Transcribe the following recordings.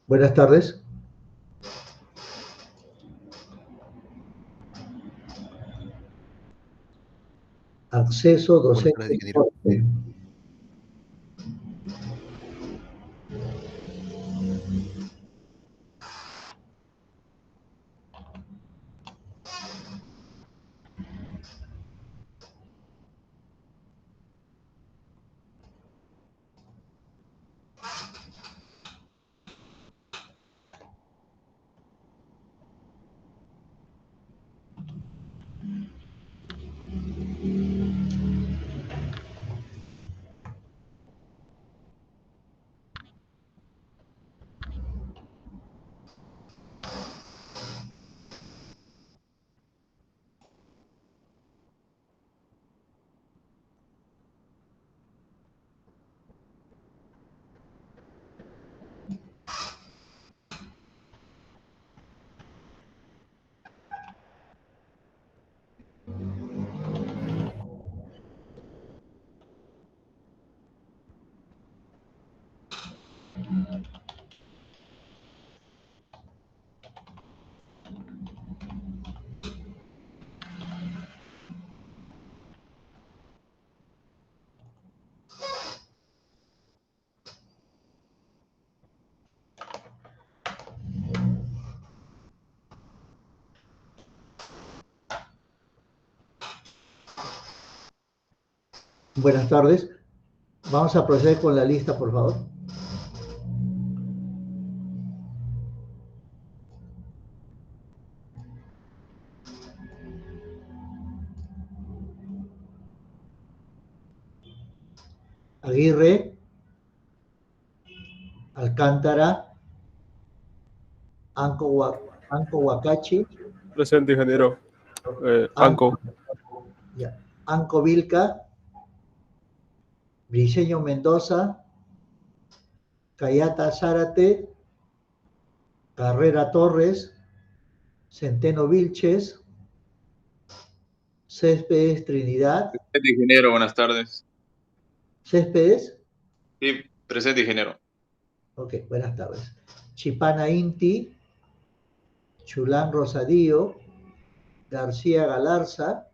Buenas tardes. Acceso Buenas docente. tardes, ingeniero. Buenas tardes. Vamos a proceder con la lista, por favor. Aguirre, Alcántara, Anco Huacachi, Presente, ingeniero. Anco. Anco Vilca, Briceño Mendoza, Cayata Zárate, Carrera Torres, Centeno Vilches, Céspedes Trinidad. Presente, ingeniero, buenas tardes. ¿Céspedes? Sí, presente, ingeniero. Ok, buenas tardes. Chipana Inti, Chulán Rosadío, García Galarza,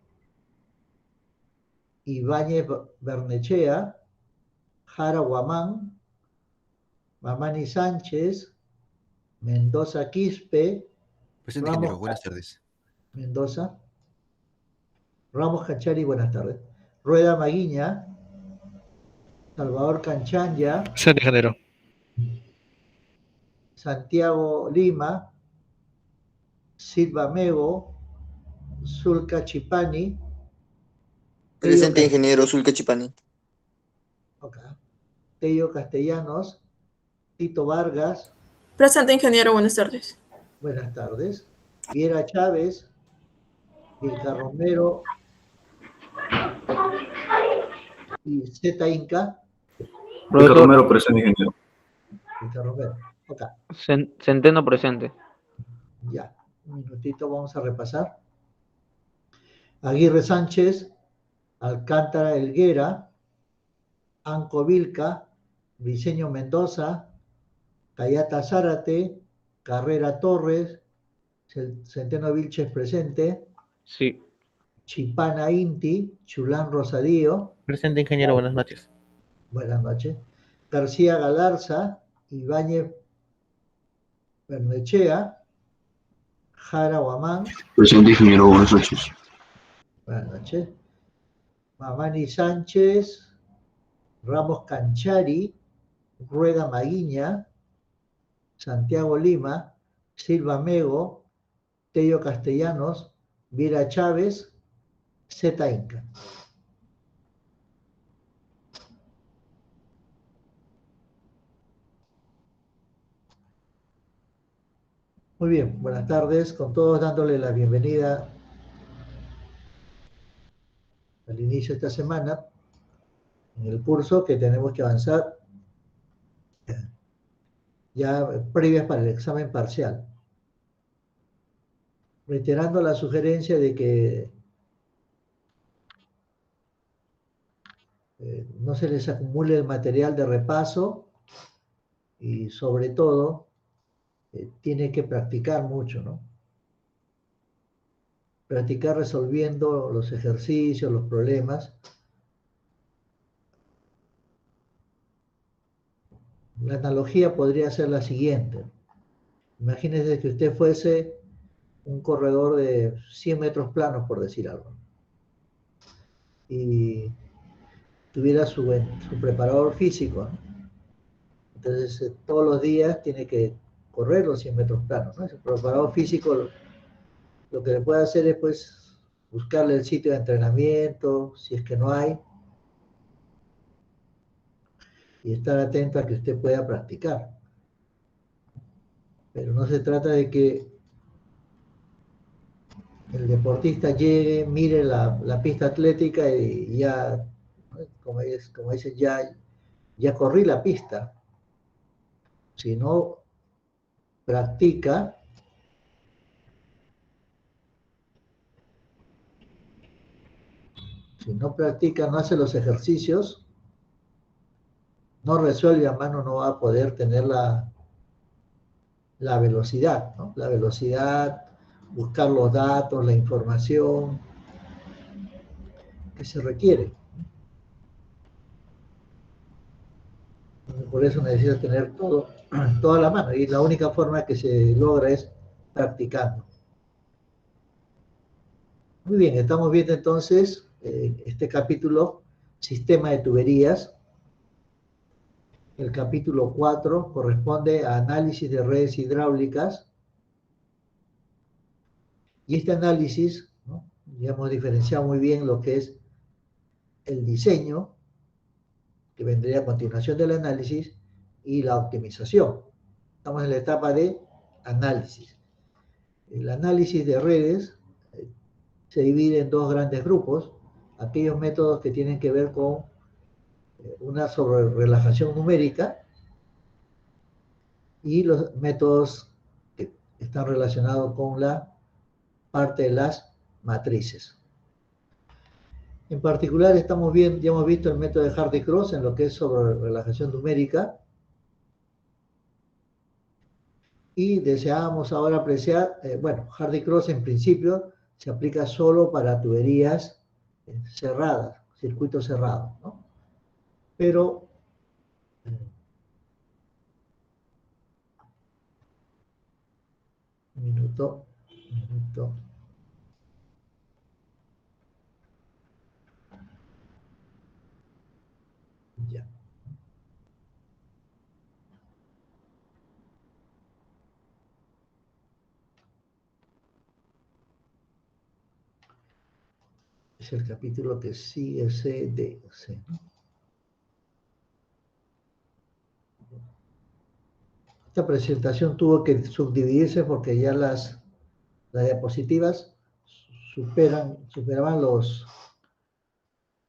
Ibáñez Bernechea, Jara Guamán, Mamani Sánchez, Mendoza Quispe, Presente, ingeniero. Buenas tardes. Mendoza, Ramos Cachari, buenas tardes. Rueda Maguiña, Salvador Canchanya, Presente, ingeniero. Santiago Lima, Silva Mego, Zulca Chipani. Presente, ingeniero Zulca Chipani. Okay. Tello Castellanos, Tito Vargas. Presente, ingeniero, buenas tardes. Buenas tardes. Viera Chávez, Vilca Romero y Z Inca. Vilca Romero, presente, ingeniero. Vilca Romero. Ok. Centeno presente. Ya. Un minutito, vamos a repasar. Aguirre Sánchez, Alcántara Helguera, Anco Vilca, Briceño Mendoza, Cayata Zárate, Carrera Torres, Centeno Vilches presente. Sí. Chipana Inti, Chulán Rosadío. Presente, ingeniero, buenas noches. Buenas noches. García Galarza, Ibáñez Bernechea, Jara Guamán. Presente, ingeniero, buenas noches. Buenas noches. Mamani Sánchez, Ramos Canchari, Rueda Maguiña, Santiago Lima, Silva Mego, Tello Castellanos, Vira Chávez, Z Inca. Muy bien, buenas tardes, con todos dándole la bienvenida al inicio de esta semana en el curso que tenemos que avanzar ya previas para el examen parcial. Reiterando la sugerencia de que no se les acumule el material de repaso y sobre todo tiene que practicar mucho, ¿no? Practicar resolviendo los ejercicios, los problemas. La analogía podría ser la siguiente. Imagínese que usted fuese un corredor de 100 metros planos, por decir algo, y tuviera su preparador físico, ¿no? Entonces, todos los días tiene que correr los 100 metros planos, ¿no? Ese preparador físico lo que le puede hacer es, pues, buscarle el sitio de entrenamiento, si es que no hay, y estar atento a que usted pueda practicar. Pero no se trata de que el deportista llegue, mire la pista atlética y ya, como dicen, ya corrí la pista. Si no practica, no hace los ejercicios, no resuelve a mano, no va a poder tener la velocidad, ¿no? La velocidad, buscar los datos, la información que se requiere. Por eso necesita tener toda la mano, y la única forma que se logra es practicando. Muy bien, estamos viendo entonces este capítulo, sistema de tuberías. El capítulo 4 corresponde a análisis de redes hidráulicas. Y este análisis, ¿no? Ya hemos diferenciado muy bien lo que es el diseño, que vendría a continuación del análisis, y la optimización. Estamos en la etapa de análisis. El análisis de redes se divide en dos grandes grupos: aquellos métodos que tienen que ver con una sobrerelajación numérica y los métodos que están relacionados con la parte de las matrices. En particular ya hemos visto el método de Hardy-Cross en lo que es sobrerelajación numérica, y deseábamos ahora apreciar, Hardy-Cross en principio se aplica solo para tuberías cerradas, circuitos cerrados, ¿no? Pero un minuto. Ya. Es el capítulo que sigue, C. Esta presentación tuvo que subdividirse porque ya las diapositivas superaban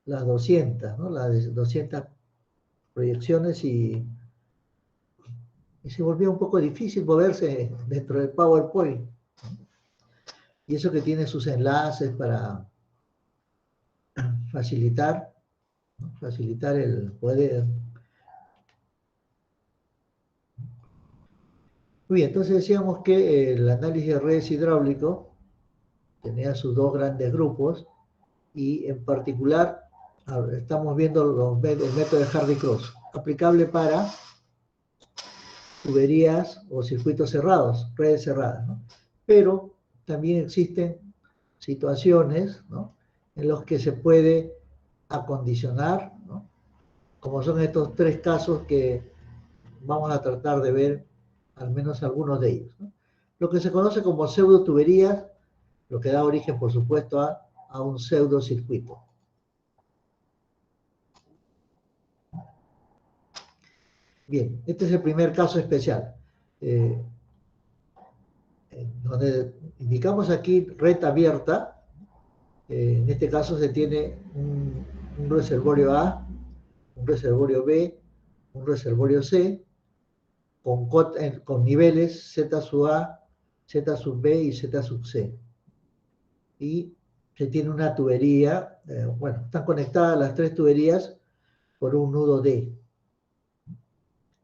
las 200, ¿no? Las 200 proyecciones, y se volvió un poco difícil moverse dentro del PowerPoint. Y eso que tiene sus enlaces para facilitar el poder. Muy bien, entonces decíamos que el análisis de redes hidráulico tenía sus dos grandes grupos, y en particular estamos viendo el método de Hardy-Cross, aplicable para tuberías o circuitos cerrados, redes cerradas, ¿no? Pero también existen situaciones, ¿no?, en los que se puede acondicionar, ¿no?, como son estos tres casos que vamos a tratar de ver, al menos algunos de ellos, ¿no? Lo que se conoce como pseudo tuberías, lo que da origen, por supuesto, a un pseudo circuito. Bien, este es el primer caso especial, donde indicamos aquí red abierta. En este caso se tiene un reservorio A, un reservorio B, un reservorio C, con niveles Z sub A, Z sub B y Z sub C. Y se tiene una tubería, están conectadas las tres tuberías por un nudo D.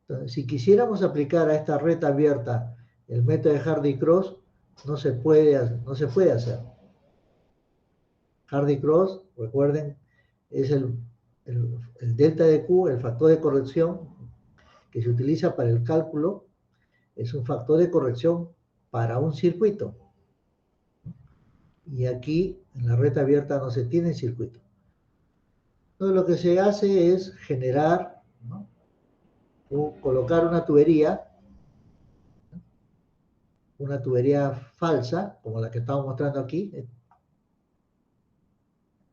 Entonces, si quisiéramos aplicar a esta red abierta el método de Hardy-Cross no se puede hacer. Hardy-Cross, recuerden, es el delta de Q, el factor de corrección que se utiliza para el cálculo, es un factor de corrección para un circuito. Y aquí, en la red abierta, no se tiene circuito. Entonces, lo que se hace es generar, ¿no?, colocar una tubería falsa, como la que estamos mostrando aquí,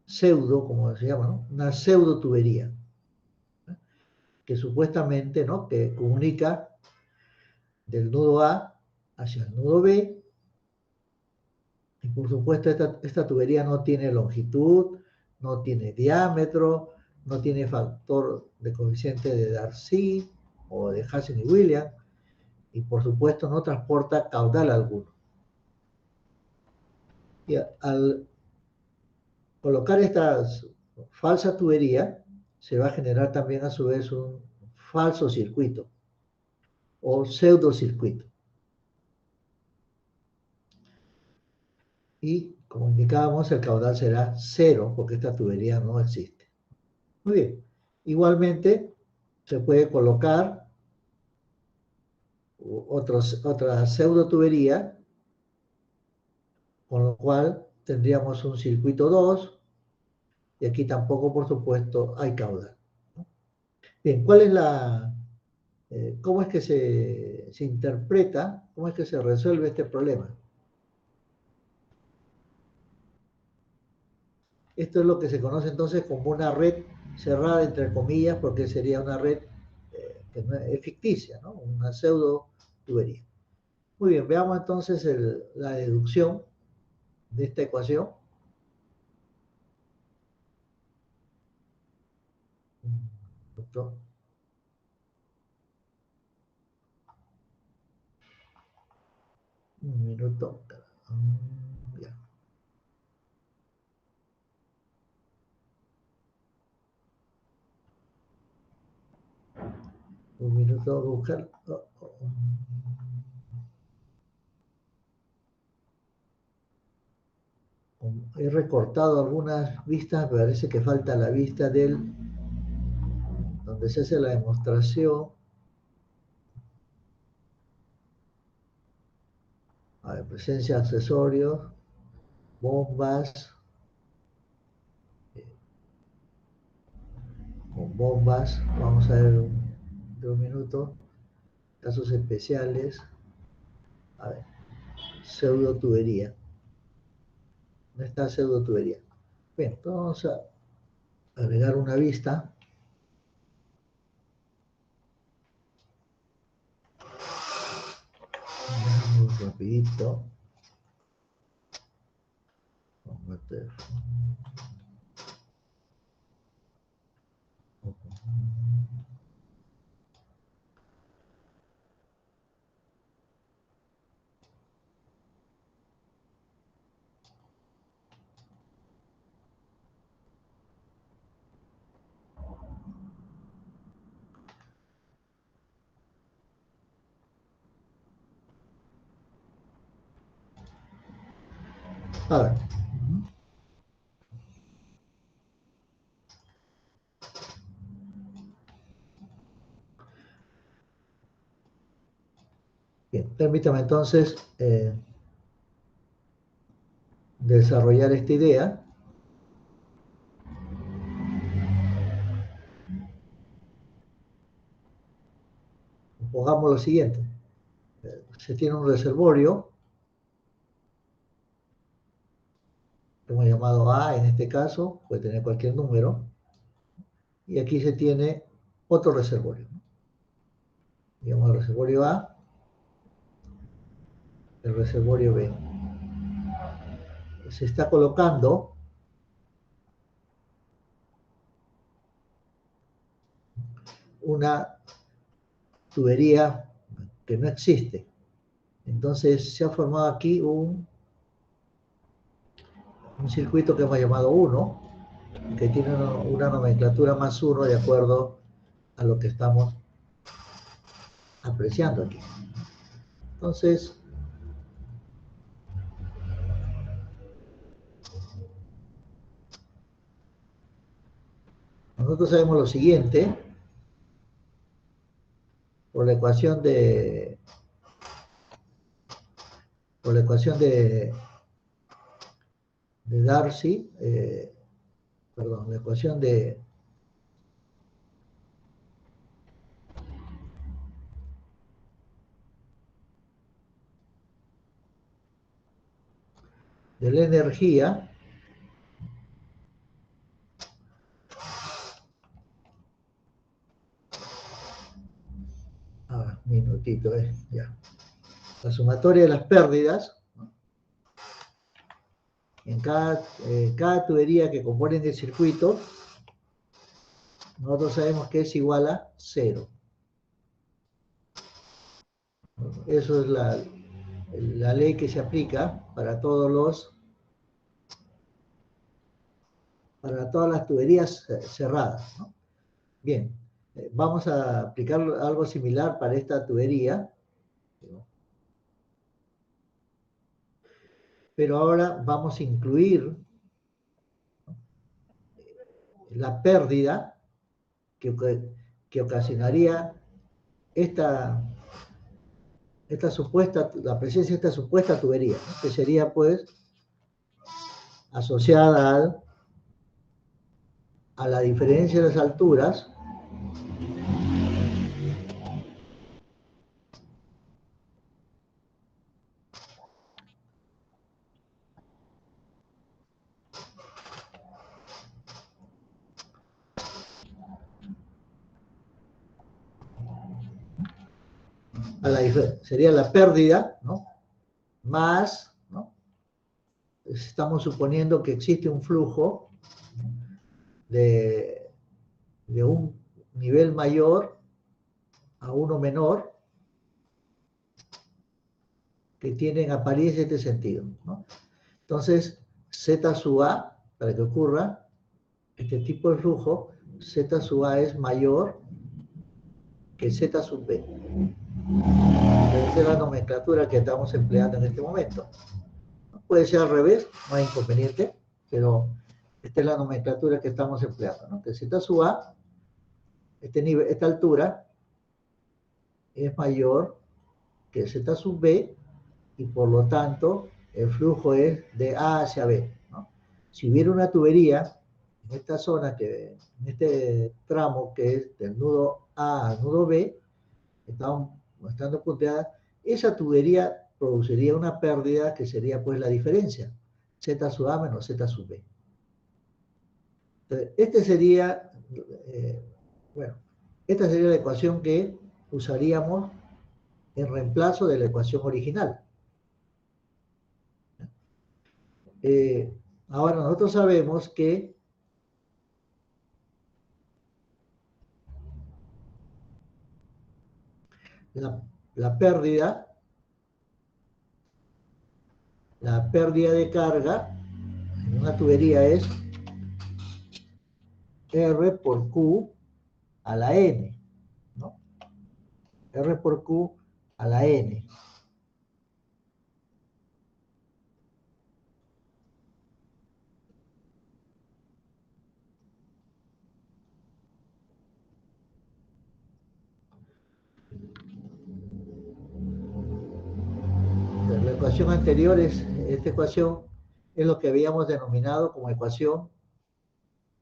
pseudo, como se llama, ¿no?, una pseudo tubería, ¿no?, que supuestamente, ¿no?, que comunica del nodo A hacia el nodo B, y por supuesto esta tubería no tiene longitud, no tiene diámetro, no tiene factor de coeficiente de Darcy o de Hazen-Williams, y por supuesto no transporta caudal alguno. Y al colocar esta falsa tubería, se va a generar también a su vez un falso circuito o pseudo circuito. Y como indicábamos, el caudal será 0 porque esta tubería no existe. Muy bien. Igualmente, se puede colocar otra pseudo tubería, con lo cual tendríamos un circuito 2, y aquí tampoco, por supuesto, hay caudal. Bien, ¿cuál es cómo es que se interpreta, cómo es que se resuelve este problema? Esto es lo que se conoce entonces como una red cerrada, entre comillas, porque sería una red que no es ficticia, ¿no?, una pseudo tubería. Muy bien, veamos entonces la deducción de esta ecuación. Un minuto. Ya. Un minuto a buscar. He recortado algunas vistas, me parece que falta la vista donde se hace la demostración. A ver, presencia de accesorios, bombas, con bombas, vamos a ver un minuto, casos especiales, a ver, pseudo tubería, ¿dónde está pseudo tubería? Bien, entonces vamos a agregar una vista. Vamos rapidito. Vamos a meter. A ver. Bien, permítame entonces desarrollar esta idea. Pongamos lo siguiente. Se tiene un reservorio, que hemos llamado A en este caso, puede tener cualquier número, y aquí se tiene otro reservorio. Digamos el reservorio A, el reservorio B. Se está colocando una tubería que no existe. Entonces se ha formado aquí un circuito que hemos llamado 1, que tiene una nomenclatura más 1 de acuerdo a lo que estamos apreciando aquí. Entonces, nosotros sabemos lo siguiente, por la ecuación de Darcy, perdón, la ecuación de la energía, minutito, ya. La sumatoria de las pérdidas, ¿no? En cada tubería que componen el circuito, nosotros sabemos que es igual a 0. Eso es la ley que se aplica para todas las tuberías cerradas, ¿no? Bien, vamos a aplicar algo similar para esta tubería, pero ahora vamos a incluir la pérdida que ocasionaría la presencia de esta supuesta tubería, ¿no? Que sería pues asociada a la diferencia de las alturas sería la pérdida, ¿no? Más, ¿no? Estamos suponiendo que existe un flujo de un nivel mayor a uno menor que tienen apariencia en este sentido, ¿no? Entonces, Z sub A, para que ocurra este tipo de flujo, Z sub A es mayor que Z sub B. Esa es la nomenclatura que estamos empleando en este momento. Puede ser al revés, no hay inconveniente, pero esta es la nomenclatura que estamos empleando, ¿no? Que Z sub A, esta altura, es mayor que Z sub B, y por lo tanto el flujo es de A hacia B, ¿no? Si hubiera una tubería en esta zona, en este tramo que es del nudo A al nudo B, estando punteada, esa tubería produciría una pérdida que sería pues la diferencia, Z sub A menos Z sub B. Entonces, esta sería la ecuación que usaríamos en reemplazo de la ecuación original. Ahora nosotros sabemos que la pérdida de carga en una tubería es R por Q a la N, ¿no? R por Q a la N. La ecuación anterior esta ecuación es lo que habíamos denominado como ecuación,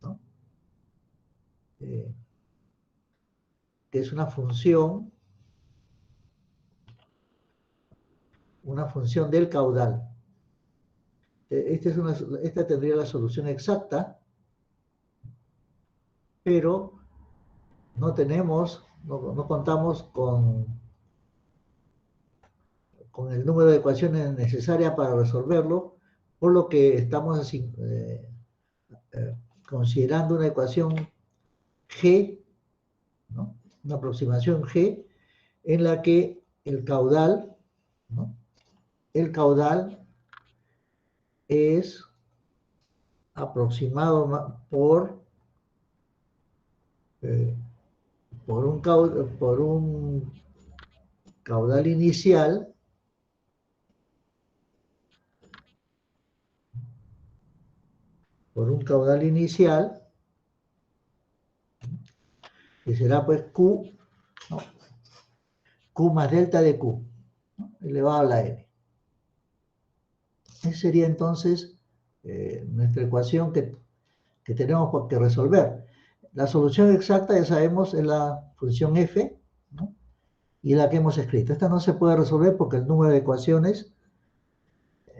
¿no? Que es una función del caudal. Esta tendría la solución exacta, pero no contamos con el número de ecuaciones necesarias para resolverlo, por lo que estamos considerando una ecuación G, ¿no? Una aproximación G en la que el caudal, ¿no? El caudal es aproximado por un caudal inicial por un caudal inicial, que será pues Q, ¿no? Q más delta de Q, ¿no? Elevado a la N. Esa sería entonces nuestra ecuación que tenemos que resolver. La solución exacta, ya sabemos, es la función f, ¿no? Y la que hemos escrito. Esta no se puede resolver porque el número de ecuaciones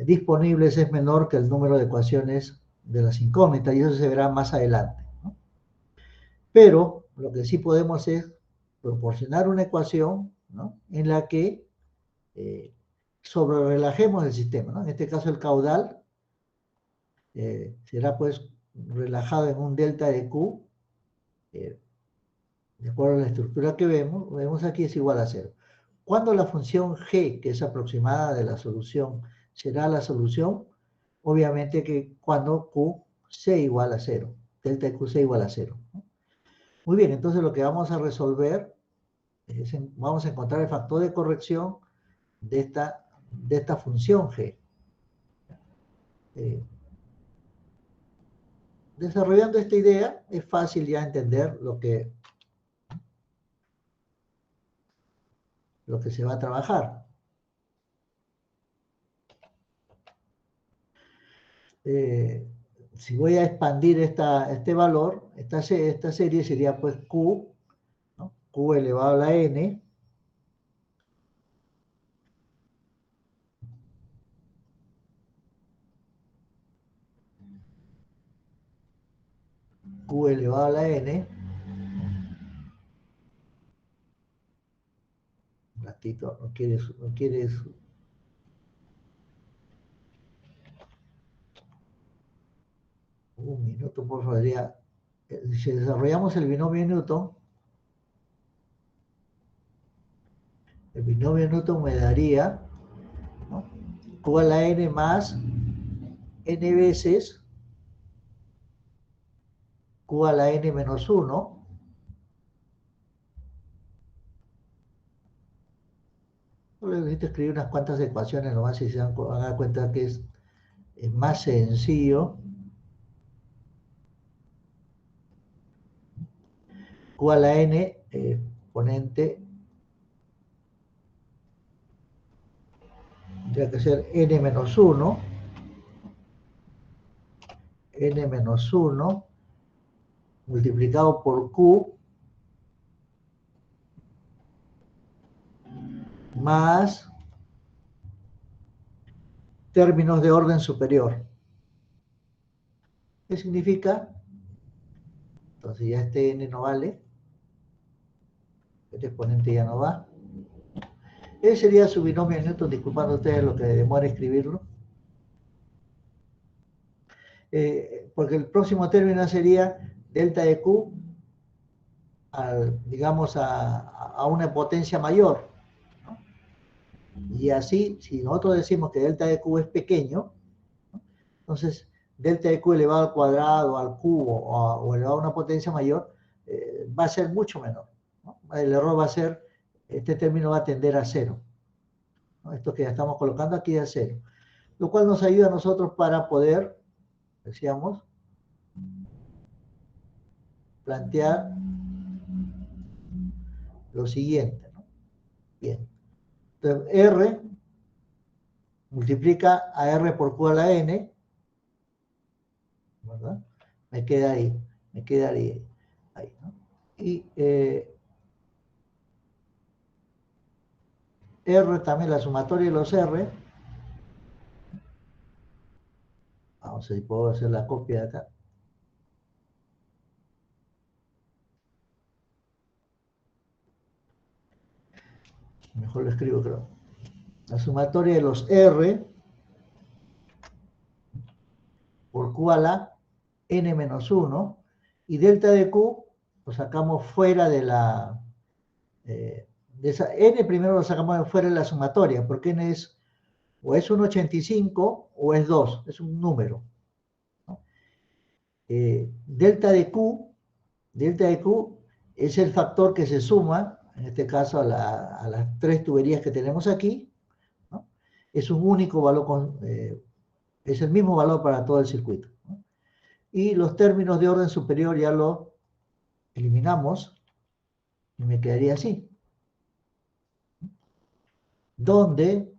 disponibles es menor que el número de ecuaciones de las incógnitas, y eso se verá más adelante, ¿no? Pero lo que sí podemos es proporcionar una ecuación, ¿no? En la que sobrerelajemos el sistema, ¿no? En este caso el caudal será pues relajado en un delta de Q, de acuerdo a la estructura que vemos aquí, es igual a 0. Cuando la función g, que es aproximada de la solución, será la solución, obviamente que cuando q sea igual a 0, delta de q sea igual a 0, ¿no? Muy bien, entonces lo que vamos a resolver es, vamos a encontrar el factor de corrección de esta función g. Desarrollando esta idea, es fácil ya entender lo que se va a trabajar. Si voy a expandir este valor, esta serie sería pues Q, ¿no? Q elevado a la N, Q elevado a la N, un ratito, no quieres, un minuto por favor, si desarrollamos el binomio Newton, el binomio Newton me daría, ¿no? Q a la N más N veces Q a la N menos 1, necesito escribir unas cuantas ecuaciones nomás y se van a dar cuenta que es más sencillo. Q a la N exponente tendría que ser N menos 1, N menos 1 multiplicado por Q más términos de orden superior. ¿Qué significa? Entonces ya este N no vale. Este exponente ya no va. Ese sería su binomio de Newton, disculpando ustedes lo que demora escribirlo. Porque el próximo término sería delta de Q, digamos, a una potencia mayor, ¿no? Y así, si nosotros decimos que delta de Q es pequeño, ¿no? Entonces delta de Q elevado al cuadrado, al cubo o elevado a una potencia mayor, va a ser mucho menor, ¿no? El error va a ser, este término va a tender a 0, ¿no? Esto que ya estamos colocando aquí es 0, lo cual nos ayuda a nosotros para poder, decíamos, plantear lo siguiente, ¿no? Bien. Entonces, R multiplica a R por Q a la N, ¿verdad? Me quedaría ahí, ¿no? Y R también, la sumatoria de los R, vamos a ver si puedo hacer la copia de acá. Mejor lo escribo, creo. La sumatoria de los R por Q a la N menos 1, y delta de Q lo sacamos fuera de la... de esa, N primero lo sacamos fuera de la sumatoria, porque N es o es 1,85 o es 2, es un número, ¿no? Delta de Q es el factor que se suma, en este caso a las 3 tuberías que tenemos aquí, ¿no? Es un único valor, es el mismo valor para todo el circuito, ¿no? Y los términos de orden superior ya lo eliminamos y me quedaría así. Donde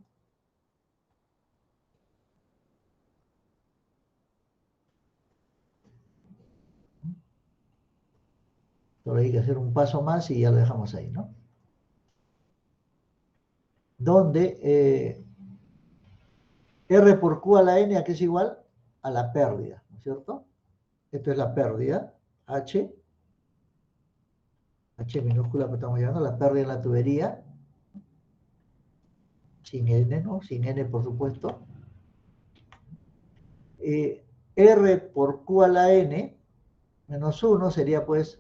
solo hay que hacer un paso más y ya lo dejamos ahí, ¿no? Donde R por Q a la N, ¿a qué es igual? A la pérdida, ¿no es cierto? Esto es la pérdida, H minúscula que estamos llamando, la pérdida en la tubería, sin N, ¿no? Sin N, por supuesto. R por Q a la N, menos 1, sería pues,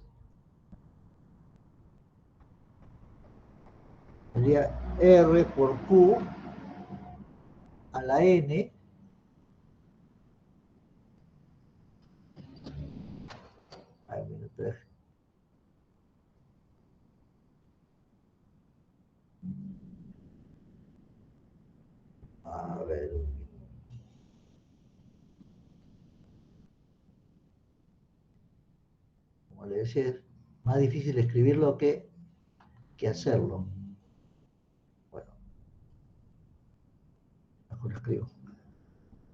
sería R por Q a la N, ay, minuto, a ver, como le decía, es más difícil escribirlo que hacerlo. Bueno, mejor escribo.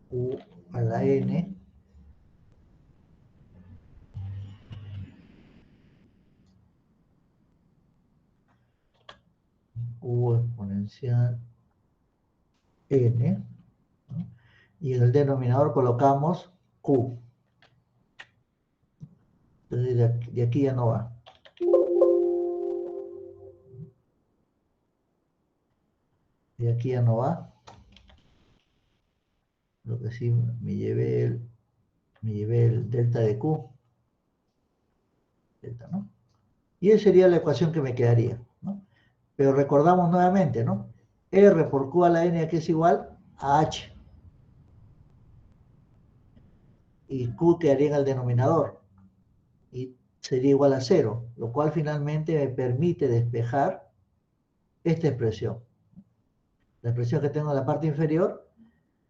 U a la N, U exponencial N, ¿no? Y en el denominador colocamos Q. Entonces de aquí ya no va. De aquí ya no va. Lo que sí me llevé el delta de Q. Delta, ¿no? Y esa sería la ecuación que me quedaría, ¿no? Pero recordamos nuevamente, ¿no? R por Q a la N, que es igual a H. Y Q quedaría en el denominador. Y sería igual a 0, lo cual finalmente me permite despejar esta expresión. La expresión que tengo en la parte inferior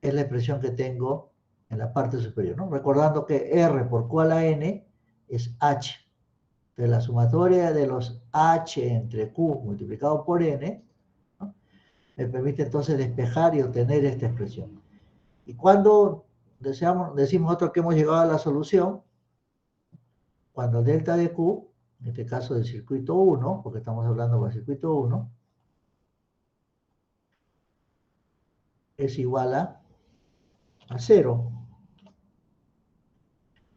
es la expresión que tengo en la parte superior, ¿no? Recordando que R por Q a la N es H. Entonces la sumatoria de los H entre Q multiplicado por N, ¿no?, me permite entonces despejar y obtener esta expresión. Y cuando decimos nosotros que hemos llegado a la solución, cuando delta de Q, en este caso del circuito 1, porque estamos hablando del circuito 1, es igual a 0.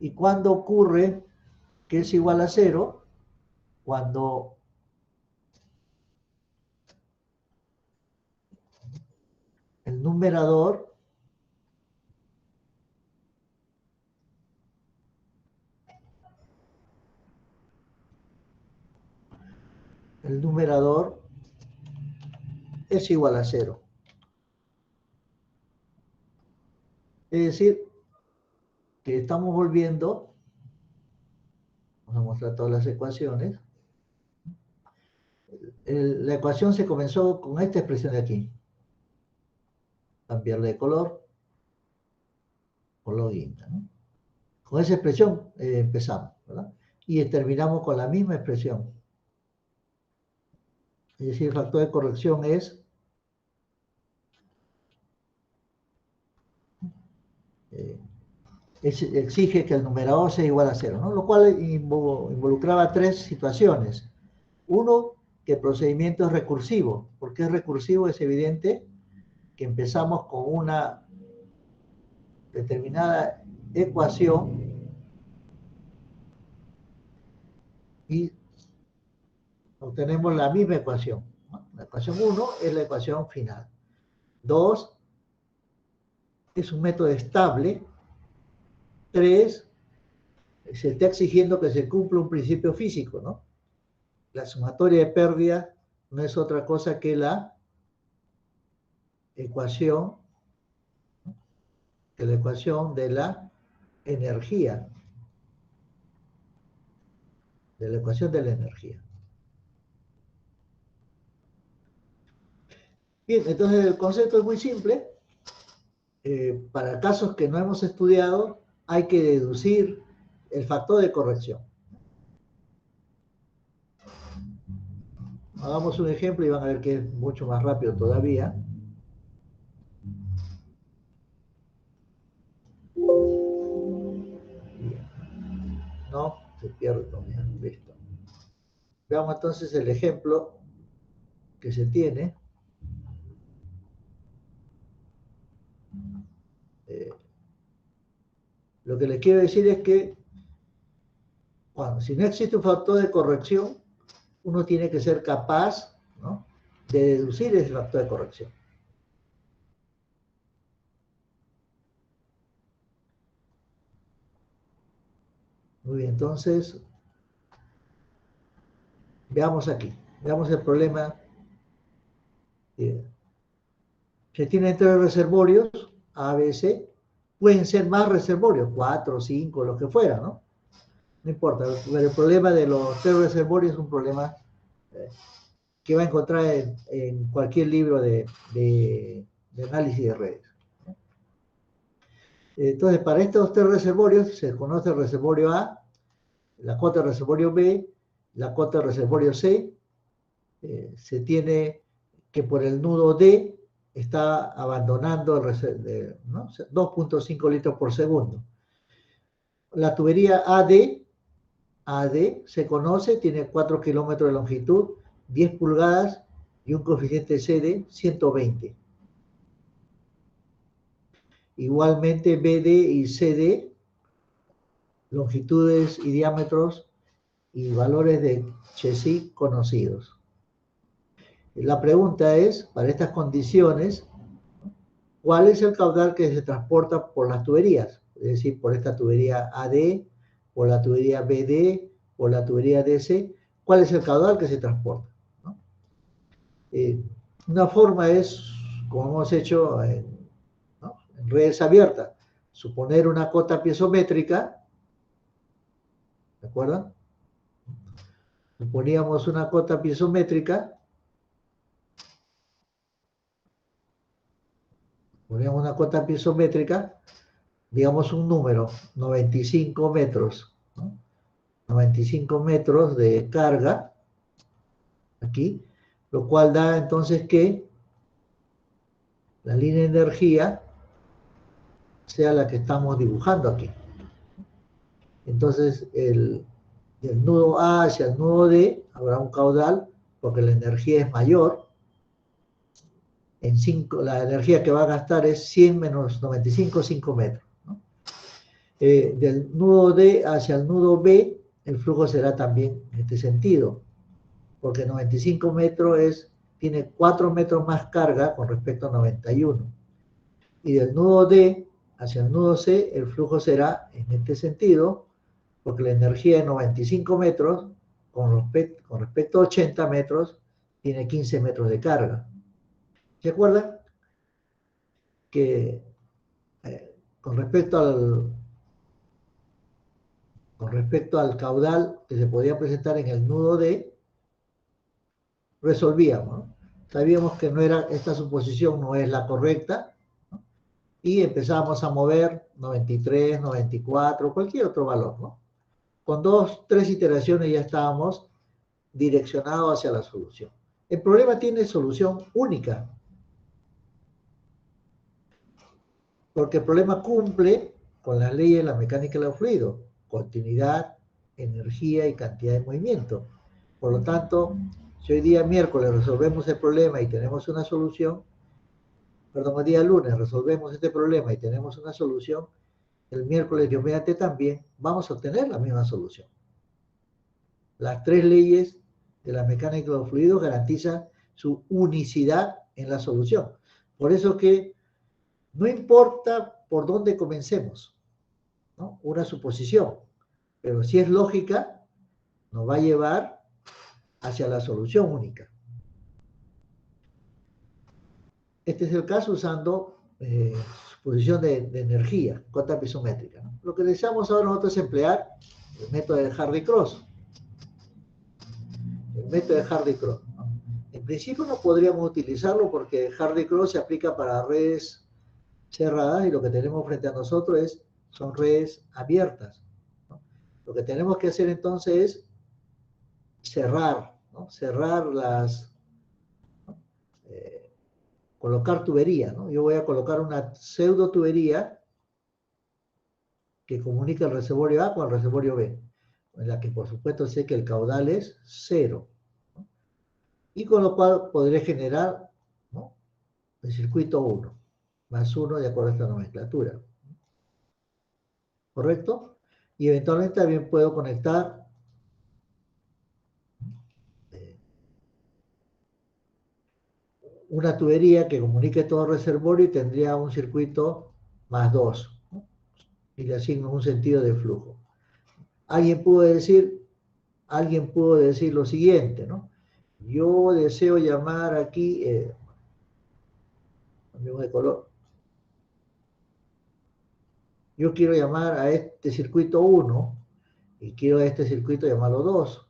¿Y cuándo ocurre que es igual a 0? Cuando el numerador es igual a 0. Es decir, que estamos volviendo, vamos a mostrar todas las ecuaciones. La ecuación se comenzó con esta expresión de aquí. Cambiarle de color guinda, ¿no? Con esa expresión empezamos, ¿verdad? Y terminamos con la misma expresión. Es decir, el factor de corrección exige que el numerador sea igual a 0, ¿no? Lo cual involucraba 3 situaciones. Uno, que el procedimiento es recursivo. ¿Por qué es recursivo? Es evidente que empezamos con una determinada ecuación y obtenemos la misma ecuación, ¿no? La ecuación 1 es la ecuación final. 2 es un método estable. 3 se está exigiendo que se cumpla un principio físico, ¿no? La sumatoria de pérdida no es otra cosa que la ecuación de la energía. De la ecuación de la energía. Bien, entonces el concepto es muy simple. Para casos que no hemos estudiado, hay que deducir el factor de corrección. Hagamos un ejemplo y van a ver que es mucho más rápido todavía. No, se pierde todavía. Listo. Veamos entonces el ejemplo que se tiene. Lo que les quiero decir es que si no existe un factor de corrección, uno tiene que ser capaz, ¿no?, de deducir ese factor de corrección. Muy bien, entonces, veamos aquí, veamos el problema. Se tienen 3 reservorios, A, B, C. Pueden ser más reservorios, 4, 5, lo que fuera, ¿no? No importa, pero el problema de los 3 reservorios es un problema que va a encontrar en cualquier libro de análisis de redes. Entonces, para estos 3 reservorios se conoce el reservorio A, la cota del reservorio B, la cota del reservorio C. Se tiene que por el nudo D está abandonando el 2.5 litros por segundo. La tubería AD se conoce, tiene 4 kilómetros de longitud, 10 pulgadas y un coeficiente CD 120. Igualmente BD y CD, longitudes y diámetros y valores de Chesí conocidos. La pregunta es, para estas condiciones, ¿cuál es el caudal que se transporta por las tuberías? Es decir, por esta tubería AD, por la tubería BD, por la tubería DC, ¿cuál es el caudal que se transporta? ¿No? Una forma es, como hemos hecho en redes abiertas, suponer una cota piezométrica, ¿de acuerdo? Suponíamos una cota piezométrica, digamos un número, 95 metros, ¿no? 95 metros de carga, aquí, lo cual da entonces que la línea de energía sea la que estamos dibujando aquí. Entonces, del nudo A hacia el nudo D habrá un caudal, porque la energía es mayor. La energía que va a gastar es 100 menos 95, 5 metros, ¿no? Del nudo D hacia el nudo B, el flujo será también en este sentido, porque 95 metros tiene 4 metros más carga con respecto a 91. Y del nudo D hacia el nudo C, el flujo será en este sentido, porque la energía de 95 metros con respecto a 80 metros tiene 15 metros de carga. ¿Se acuerdan? Que con respecto al caudal que se podía presentar en el nudo D, resolvíamos, ¿no? Sabíamos que esta suposición no es la correcta, ¿no? Y empezábamos a mover 93, 94, cualquier otro valor, ¿no? Con 2, 3 iteraciones ya estábamos direccionados hacia la solución. El problema tiene solución única, porque el problema cumple con las leyes de la mecánica de los fluidos: continuidad, energía y cantidad de movimiento. Por lo tanto, si hoy día miércoles resolvemos el problema y tenemos una solución, perdón, el día lunes resolvemos este problema y tenemos una solución, el miércoles, Dios mediante, también vamos a obtener la misma solución. Las 3 leyes de la mecánica de los fluidos garantizan su unicidad en la solución. Por eso que no importa por dónde comencemos, ¿no? Una suposición, pero si es lógica, nos va a llevar hacia la solución única. Este es el caso usando suposición de energía, cota piezométrica, ¿no? Lo que deseamos ahora nosotros es emplear el método de Hardy-Cross. El método de Hardy-Cross, ¿no? En principio no podríamos utilizarlo porque Hardy-Cross se aplica para redes cerradas y lo que tenemos frente a nosotros es son redes abiertas, ¿no? Lo que tenemos que hacer entonces es cerrar, ¿no? Cerrar las, ¿no? Colocar tubería, ¿no? Yo voy a colocar una pseudo tubería que comunica el reservorio A con el reservorio B, en la que por supuesto sé que el caudal es 0, ¿no? Y con lo cual podré generar, ¿no?, el circuito 1, más 1 de acuerdo a esta nomenclatura. ¿Correcto? Y eventualmente también puedo conectar una tubería que comunique todo el reservorio y tendría un circuito más 2, ¿no? Y le asigno un sentido de flujo. Alguien pudo decir lo siguiente, ¿no? Yo deseo llamar aquí, cambiamos de color. Yo quiero llamar a este circuito 1 y quiero a este circuito llamarlo 2.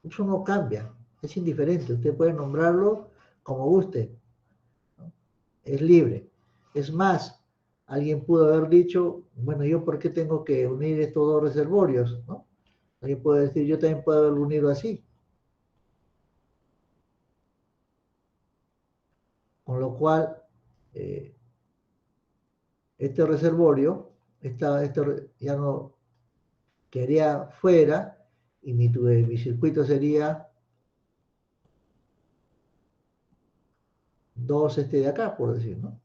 Eso no cambia, es indiferente. Usted puede nombrarlo como guste, ¿no? Es libre. Es más, alguien pudo haber dicho, bueno, ¿yo por qué tengo que unir estos dos reservorios, ¿no? Alguien puede decir, yo también puedo haberlo unido así. Con lo cual, este reservorio, ya no quedaría fuera y mi circuito sería 2 de acá, por decir, ¿no?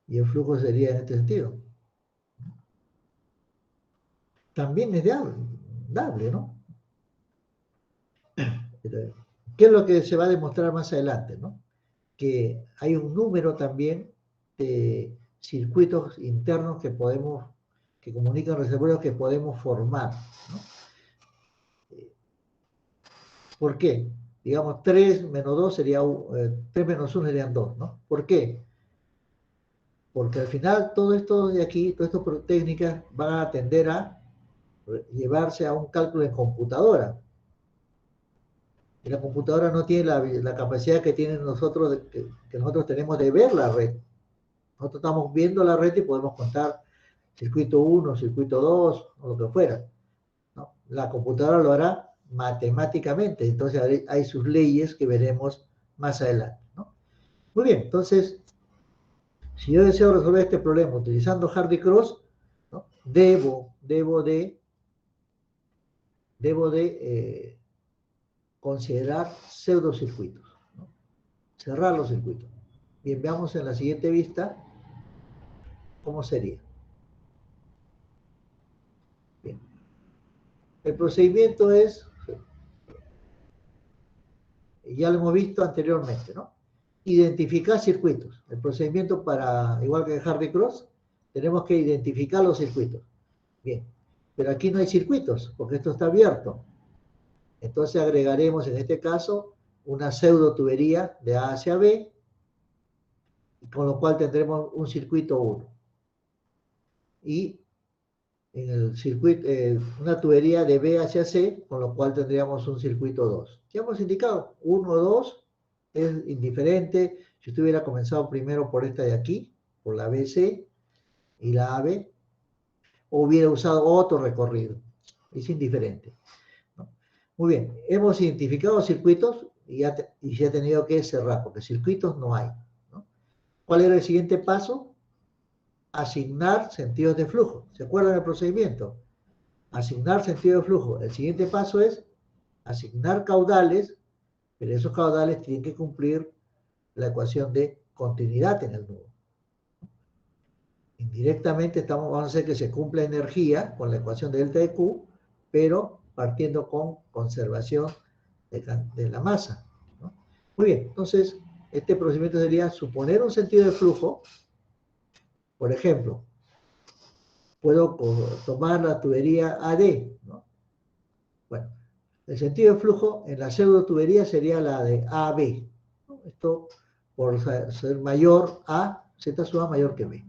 Y el flujo sería en este sentido. También es dable, ¿no? ¿Qué es lo que se va a demostrar más adelante, ¿no? Que hay un número también de circuitos internos que comunican reservorios que podemos formar, ¿no? ¿Por qué? Digamos, 3 menos 2 sería 3 menos 1 serían 2, ¿no? ¿Por qué? Porque al final todo esto de aquí, todas estas técnicas van a tender a llevarse a un cálculo en computadora. Y la computadora no tiene la capacidad que tienen nosotros, que nosotros tenemos de ver la red. Nosotros estamos viendo la red y podemos contar circuito 1, circuito 2, o lo que fuera, ¿no? La computadora lo hará matemáticamente, entonces hay sus leyes que veremos más adelante, ¿no? Muy bien, entonces, si yo deseo resolver este problema utilizando Hardy-Cross, ¿no?, debo de considerar pseudocircuitos, ¿no? Cerrar los circuitos. Bien, veamos en la siguiente vista cómo sería. Bien. El procedimiento es, ya lo hemos visto anteriormente, ¿no? Identificar circuitos. El procedimiento para, igual que en Hardy-Cross, tenemos que identificar los circuitos. Bien, pero aquí no hay circuitos, porque esto está abierto. Entonces agregaremos en este caso una pseudo tubería de A hacia B, con lo cual tendremos un circuito 1. Y en el circuito, una tubería de B hacia C, con lo cual tendríamos un circuito 2. Ya hemos indicado, 1 o 2 es indiferente. Si usted hubiera comenzado primero por esta de aquí, por la BC y la AB, o hubiera usado otro recorrido, es indiferente, ¿no? Muy bien, hemos identificado circuitos y se ha tenido que cerrar, porque circuitos no hay, ¿no? ¿Cuál era el siguiente paso? Asignar sentidos de flujo. ¿Se acuerdan del procedimiento? Asignar sentido de flujo. El siguiente paso es asignar caudales, pero esos caudales tienen que cumplir la ecuación de continuidad en el nudo. Indirectamente vamos a hacer que se cumpla energía con la ecuación de delta de Q, pero partiendo con conservación de la masa, ¿no? Muy bien, entonces este procedimiento sería suponer un sentido de flujo. Por ejemplo, puedo tomar la tubería AD, ¿no? Bueno, el sentido de flujo en la pseudo tubería sería la de AB, ¿no? Esto por ser mayor a, Z sub A mayor que B.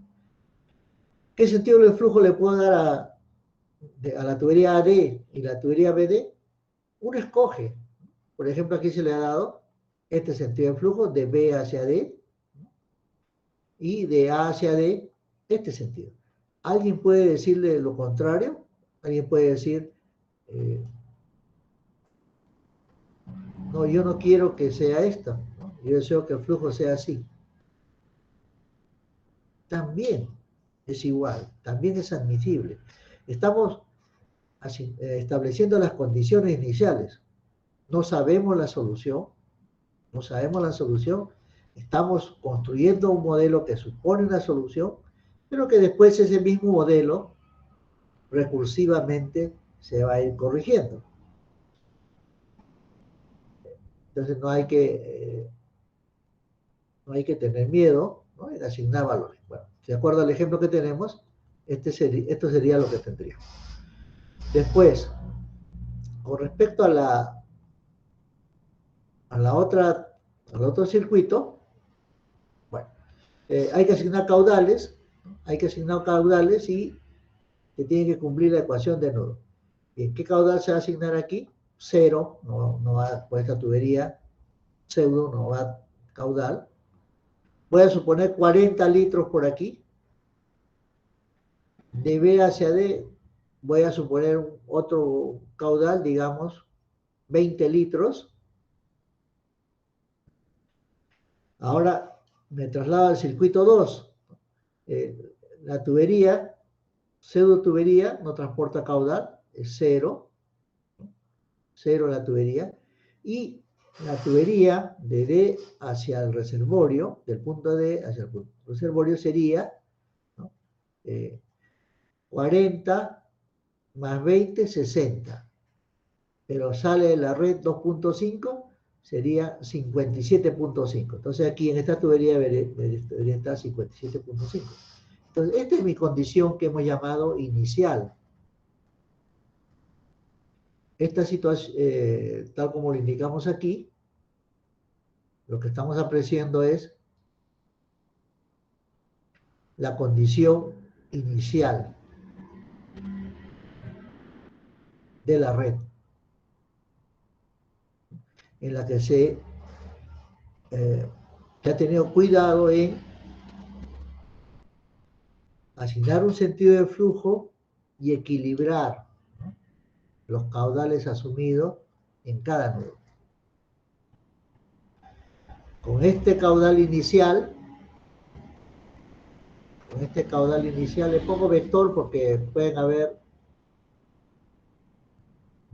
¿Qué sentido de flujo le puedo dar a la tubería AD y la tubería BD? Uno escoge. Por ejemplo, aquí se le ha dado este sentido de flujo de B hacia D, ¿no? y de A hacia D, este sentido. ¿Alguien puede decirle lo contrario? ¿Alguien puede decir, no, yo no quiero que sea esto, ¿no? Yo deseo que el flujo sea así? También es igual, también es admisible. Estamos estableciendo las condiciones iniciales. No sabemos la solución, estamos construyendo un modelo que supone una solución, pero que después ese mismo modelo recursivamente se va a ir corrigiendo. Entonces no hay que tener miedo, ¿no?, en asignar valores. Bueno, de acuerdo al ejemplo que tenemos, esto sería lo que tendríamos. Después, con respecto al otro circuito, bueno, hay que asignar caudales, ¿no? Y se tiene que cumplir la ecuación de nudo. ¿Y qué caudal se va a asignar aquí? 0, no va por esta tubería pseudo, no va caudal. Voy a suponer 40 litros por aquí. De B hacia D voy a suponer otro caudal, digamos, 20 litros. Ahora me traslado al circuito 2. La tubería, pseudo tubería, no transporta caudal, es 0. 0 la tubería. Y la tubería de D hacia el reservorio, del punto D hacia el reservorio sería, ¿no?, 40 más 20, 60. Pero sale de la red 2.5, sería 57.5. Entonces aquí en esta tubería debería estar 57.5. Entonces esta es mi condición que hemos llamado inicial. Esta situación, tal como lo indicamos aquí, lo que estamos apreciando es la condición inicial de la red, en la que se ha tenido cuidado en asignar un sentido de flujo y equilibrar, ¿no?, los caudales asumidos en cada nudo. Con este caudal inicial, le pongo vector porque pueden haber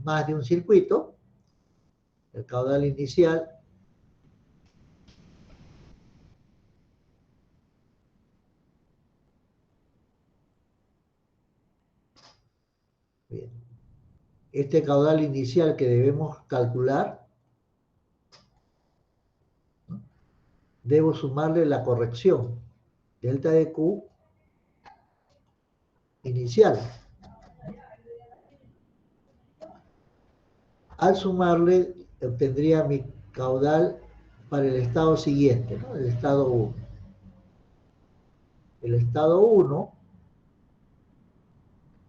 más de un circuito. El caudal inicial bien. Este caudal inicial que debemos calcular, ¿no?, debo sumarle la corrección delta de Q inicial. Al sumarle, obtendría mi caudal para el estado siguiente, ¿no?, el estado 1. El estado 1,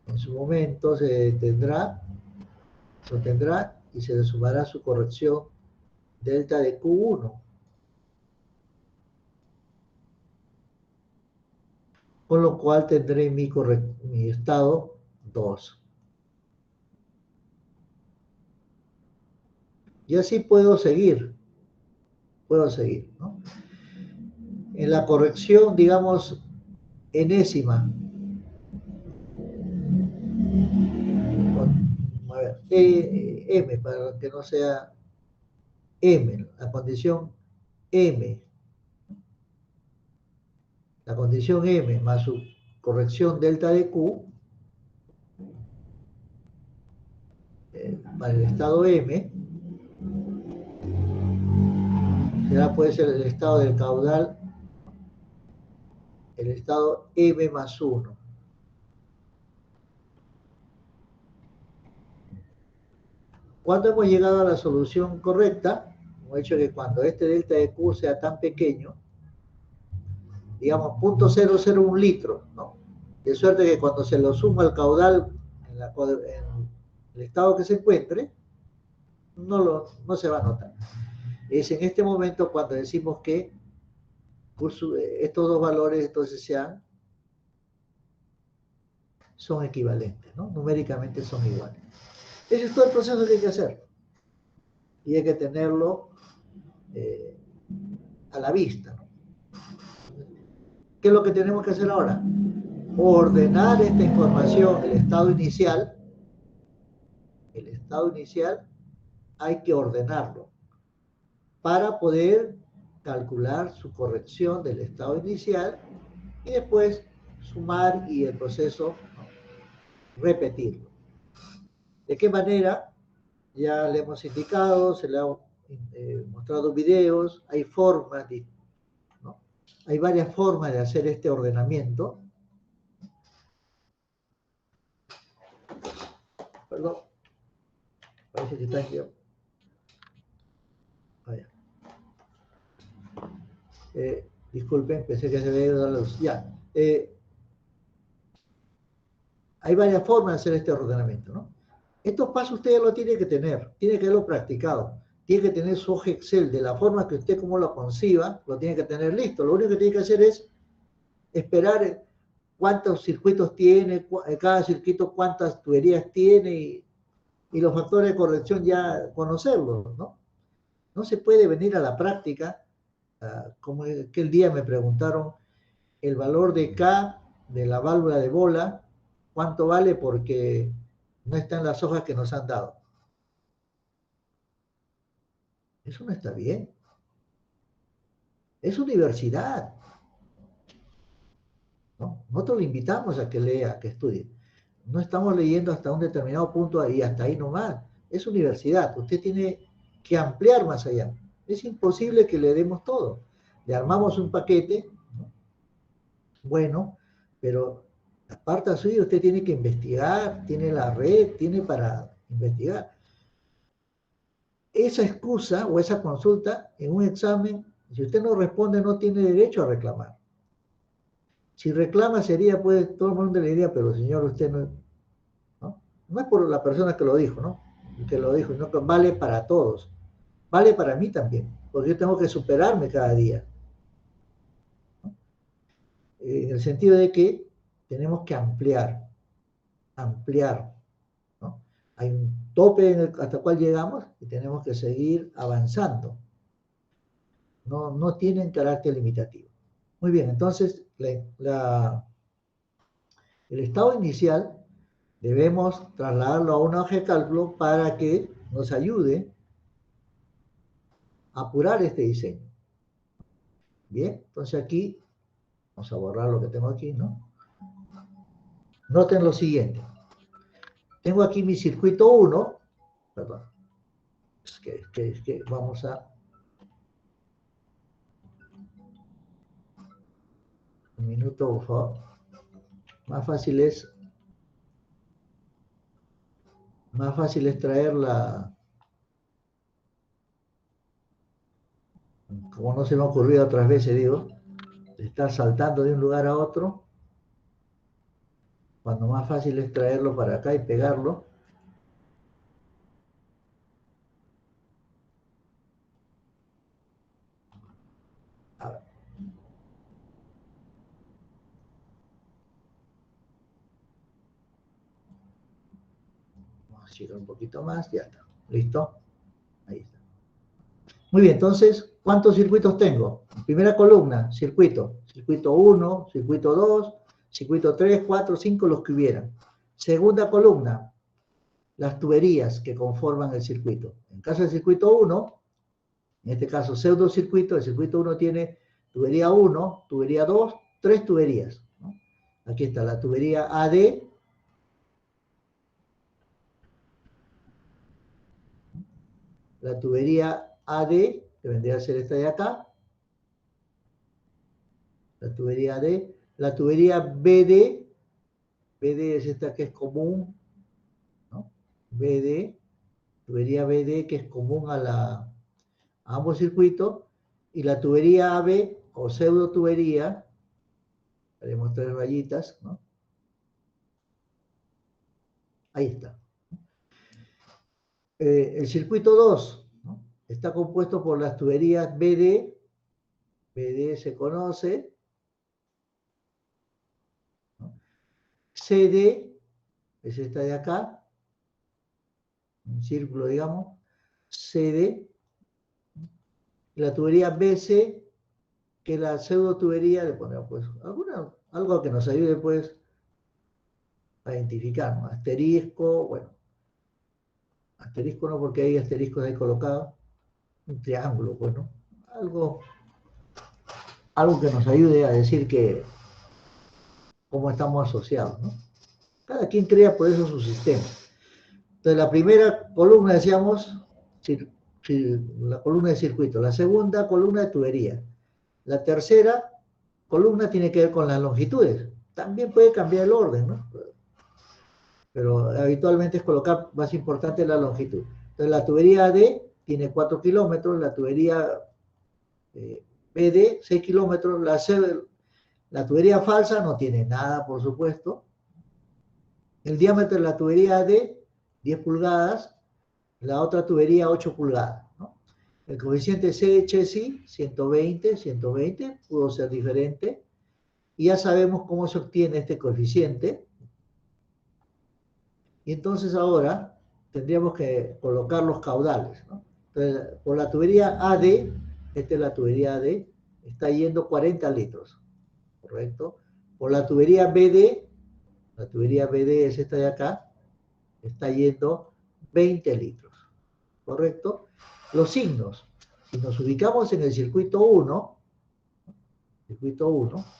en su momento, se tendrá y se le sumará su corrección delta de Q1. Con lo cual tendré mi estado 2. Y así puedo seguir, ¿no? En la corrección, digamos, enésima. A ver, M, para que no sea M, la condición M. La condición M más su corrección delta de Q, para el estado M, puede ser el estado del caudal, el estado M más 1. Cuando hemos llegado a la solución correcta, hemos dicho que cuando este delta de Q sea tan pequeño, digamos 0.001 litros, ¿no?, de suerte que cuando se lo suma al caudal en el estado que se encuentre, no se va a notar. Es en este momento cuando decimos que estos dos valores entonces son equivalentes, ¿no? Numéricamente son iguales. Ese es todo el proceso que hay que hacer. Y hay que tenerlo a la vista, ¿no? ¿Qué es lo que tenemos que hacer ahora? Ordenar esta información, el estado inicial hay que ordenarlo para poder calcular su corrección del estado inicial y después sumar y el proceso, ¿no?, repetirlo. ¿De qué manera? Ya le hemos indicado, se le ha mostrado videos, hay formas, ¿no? Hay varias formas de hacer este ordenamiento. Perdón. Parece que está aquí. Disculpen, pensé que se había ido la luz. Ya. Hay varias formas de hacer este ordenamiento, ¿no? Estos pasos usted lo tiene que tener, tiene que haberlo practicado, tiene que tener su hoja Excel de la forma que usted como lo conciba, lo tiene que tener listo. Lo único que tiene que hacer es esperar cuántos circuitos tiene, cada circuito cuántas tuberías tiene y los factores de corrección ya conocerlos, ¿no? No se puede venir a la práctica, como aquel día me preguntaron el valor de K de la válvula de bola, cuánto vale porque no está en las hojas que nos han dado. Eso no está bien. Es universidad, ¿no? Nosotros le invitamos a que lea, que estudie. No estamos leyendo hasta un determinado punto y hasta ahí nomás. Es universidad. Usted tiene que ampliar más allá. Es imposible que le demos todo. Le armamos un paquete, ¿no? Bueno, pero la parte suya usted tiene que investigar, tiene la red, tiene para investigar. Esa excusa o esa consulta en un examen, si usted no responde, no tiene derecho a reclamar. Si reclama sería, pues, todo el mundo le diría, pero señor, usted no, ¿no? No es por la persona que lo dijo, ¿no? Que lo dijo, no, que vale para todos. Vale para mí también, porque yo tengo que superarme cada día, ¿no? En el sentido de que tenemos que ampliar, ¿no? Hay un tope hasta el cual llegamos y tenemos que seguir avanzando. No tienen carácter limitativo. Muy bien, entonces el estado inicial debemos trasladarlo a una hoja de cálculo para que nos ayude a apurar este diseño. Bien, entonces aquí, vamos a borrar lo que tengo aquí, ¿no? Noten lo siguiente. Tengo aquí mi circuito 1, perdón, es que vamos a... Un minuto, por favor. Más fácil es traer como no se me ha ocurrido otras veces, digo, estar saltando de un lugar a otro, cuando más fácil es traerlo para acá y pegarlo. A ver. Vamos a girar un poquito más, ya está. ¿Listo? Ahí está. Muy bien, entonces, ¿cuántos circuitos tengo? Primera columna, circuito 1, circuito 2, circuito 3, 4, 5, los que hubieran. Segunda columna, las tuberías que conforman el circuito. En caso del circuito 1, en este caso pseudo circuito, el circuito 1 tiene tubería 1, tubería 2, 3 tuberías, ¿no? Aquí está la tubería AD, la tubería AD, que vendría a ser esta de acá, la tubería AD, la tubería BD, BD es esta que es común, ¿no? BD, tubería BD que es común a ambos circuitos, y la tubería AB o pseudo tubería, haremos 3 rayitas, ¿no? Ahí está. El circuito 2, ¿no?, está compuesto por las tuberías BD BD se conoce, ¿no? CD es esta de acá, un círculo, digamos, CD, y la tubería BC, que es la pseudo tubería, le ponemos pues algo que nos ayude pues a identificar, ¿no? Asterisco, bueno, asterisco no porque hay asteriscos ahí colocados, un triángulo, pues, ¿no? Algo que nos ayude a decir que cómo estamos asociados, ¿no? Cada quien crea por eso su sistema. Entonces, la primera columna, decíamos, la columna de circuito. La segunda columna de tubería. La tercera columna tiene que ver con las longitudes. También puede cambiar el orden, ¿no? Pero habitualmente es colocar más importante la longitud. Entonces, la tubería AD tiene 4 kilómetros, la tubería BD 6 kilómetros, la tubería falsa no tiene nada, por supuesto. El diámetro de la tubería AD 10 pulgadas, la otra tubería 8 pulgadas, ¿no? El coeficiente CHSI 120, pudo ser diferente, y ya sabemos cómo se obtiene este coeficiente. Y entonces ahora tendríamos que colocar los caudales, ¿no? Entonces, por la tubería AD, esta es la tubería AD, está yendo 40 litros, ¿correcto? Por la tubería BD es esta de acá, está yendo 20 litros, ¿correcto? Los signos, si nos ubicamos en el circuito 1,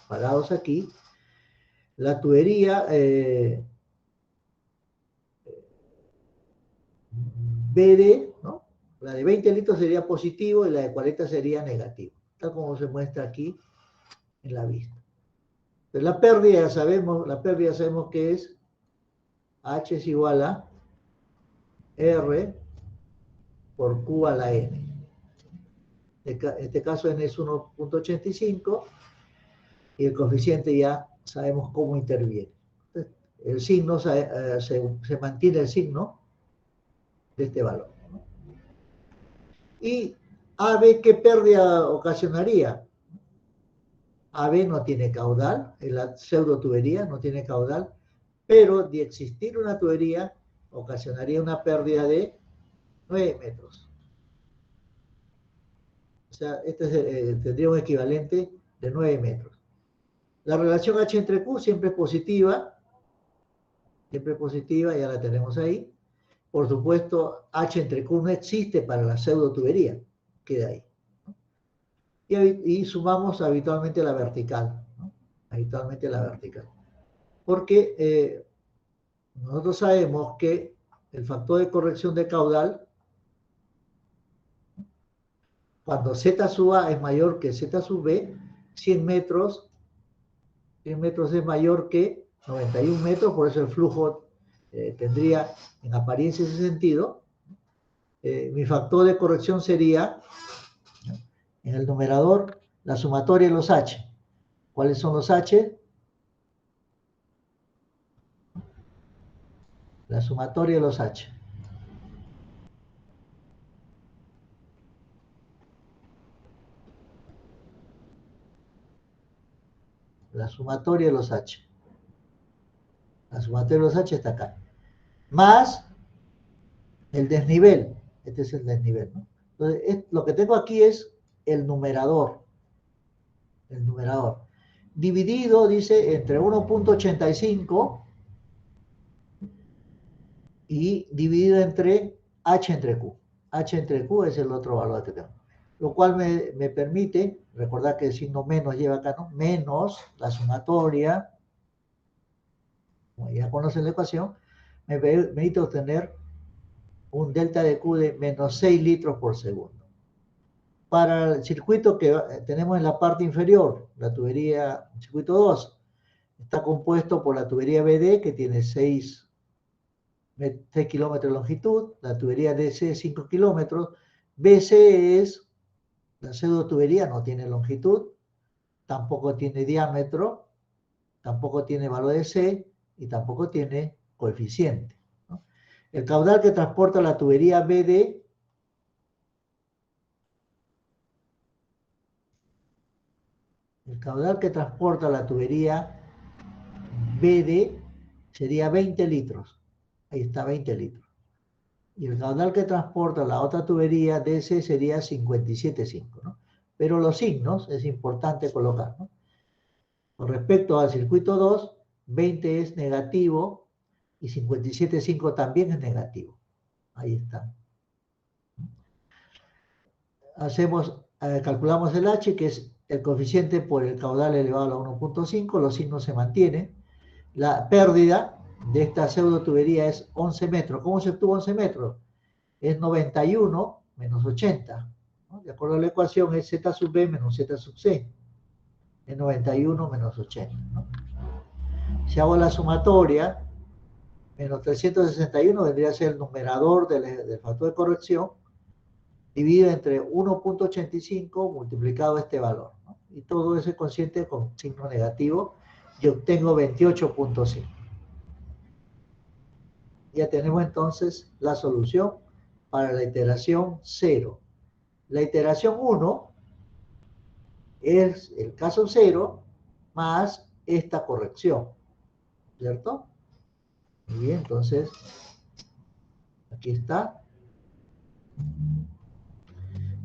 parados aquí, la tubería BD, ¿no? La de 20 litros sería positivo y la de 40 sería negativo, tal como se muestra aquí en la vista. Entonces, la pérdida ya sabemos que es H es igual a R por Q a la N. En este caso N es 1.85 y el coeficiente ya sabemos cómo interviene. Entonces, el signo, se mantiene el signo de este valor, ¿no? Y AB, ¿qué pérdida ocasionaría? AB no tiene caudal, en la pseudo tubería no tiene caudal, pero de existir una tubería ocasionaría una pérdida de 9 metros. O sea, tendría un equivalente de 9 metros. La relación H entre Q siempre es positiva, ya la tenemos ahí. Por supuesto, H entre Q no existe para la pseudo tubería, queda ahí, ¿no? Y sumamos habitualmente la vertical, ¿no? Habitualmente la vertical. Porque nosotros sabemos que el factor de corrección de caudal, cuando Z sub A es mayor que Z sub B, 100 metros es mayor que 91 metros, por eso el flujo tendría en apariencia ese sentido. Mi factor de corrección sería, en el numerador, la sumatoria de los H. ¿Cuáles son los H? La sumatoria de los H. La sumatoria de los H. La sumatoria de los H está acá. Más el desnivel. Este es el desnivel, ¿no? Entonces, lo que tengo aquí es el numerador. El numerador. Dividido, dice, entre 1.85 y dividido entre H entre Q. H entre Q es el otro valor que tengo. Lo cual me permite, recordar que el signo menos lleva acá, ¿no? Menos la sumatoria, como ya conocen la ecuación, me permite obtener un delta de Q de menos 6 litros por segundo. Para el circuito que tenemos en la parte inferior, la tubería, circuito 2, está compuesto por la tubería BD, que tiene 6 kilómetros de longitud, la tubería DC 5 kilómetros, BC es, la pseudo tubería no tiene longitud, tampoco tiene diámetro, tampoco tiene valor de C y tampoco tiene coeficiente, ¿no? El caudal que transporta la tubería BD el caudal que transporta la tubería BD sería 20 litros. Ahí está, 20 litros. Y el caudal que transporta la otra tubería DC sería 57,5, ¿no? Pero los signos es importante colocar, ¿no? Con respecto al circuito 2, 20 es negativo y 57,5 también es negativo. Ahí está. Calculamos el H, que es el coeficiente por el caudal elevado a la 1.5, los signos se mantienen. La pérdida de esta pseudo tubería es 11 metros. ¿Cómo se obtuvo 11 metros? Es 91 menos 80. ¿No? De acuerdo a la ecuación es Z sub B menos Z sub C. Es 91 menos 80. ¿No? Si hago la sumatoria, menos 361 vendría a ser el numerador del factor de corrección, dividido entre 1.85 multiplicado este valor, ¿no? Y todo ese cociente con signo negativo, y obtengo 28,5. Ya tenemos entonces la solución para la iteración 0. La iteración 1 es el caso 0 más esta corrección, ¿cierto? Muy bien, entonces, aquí está.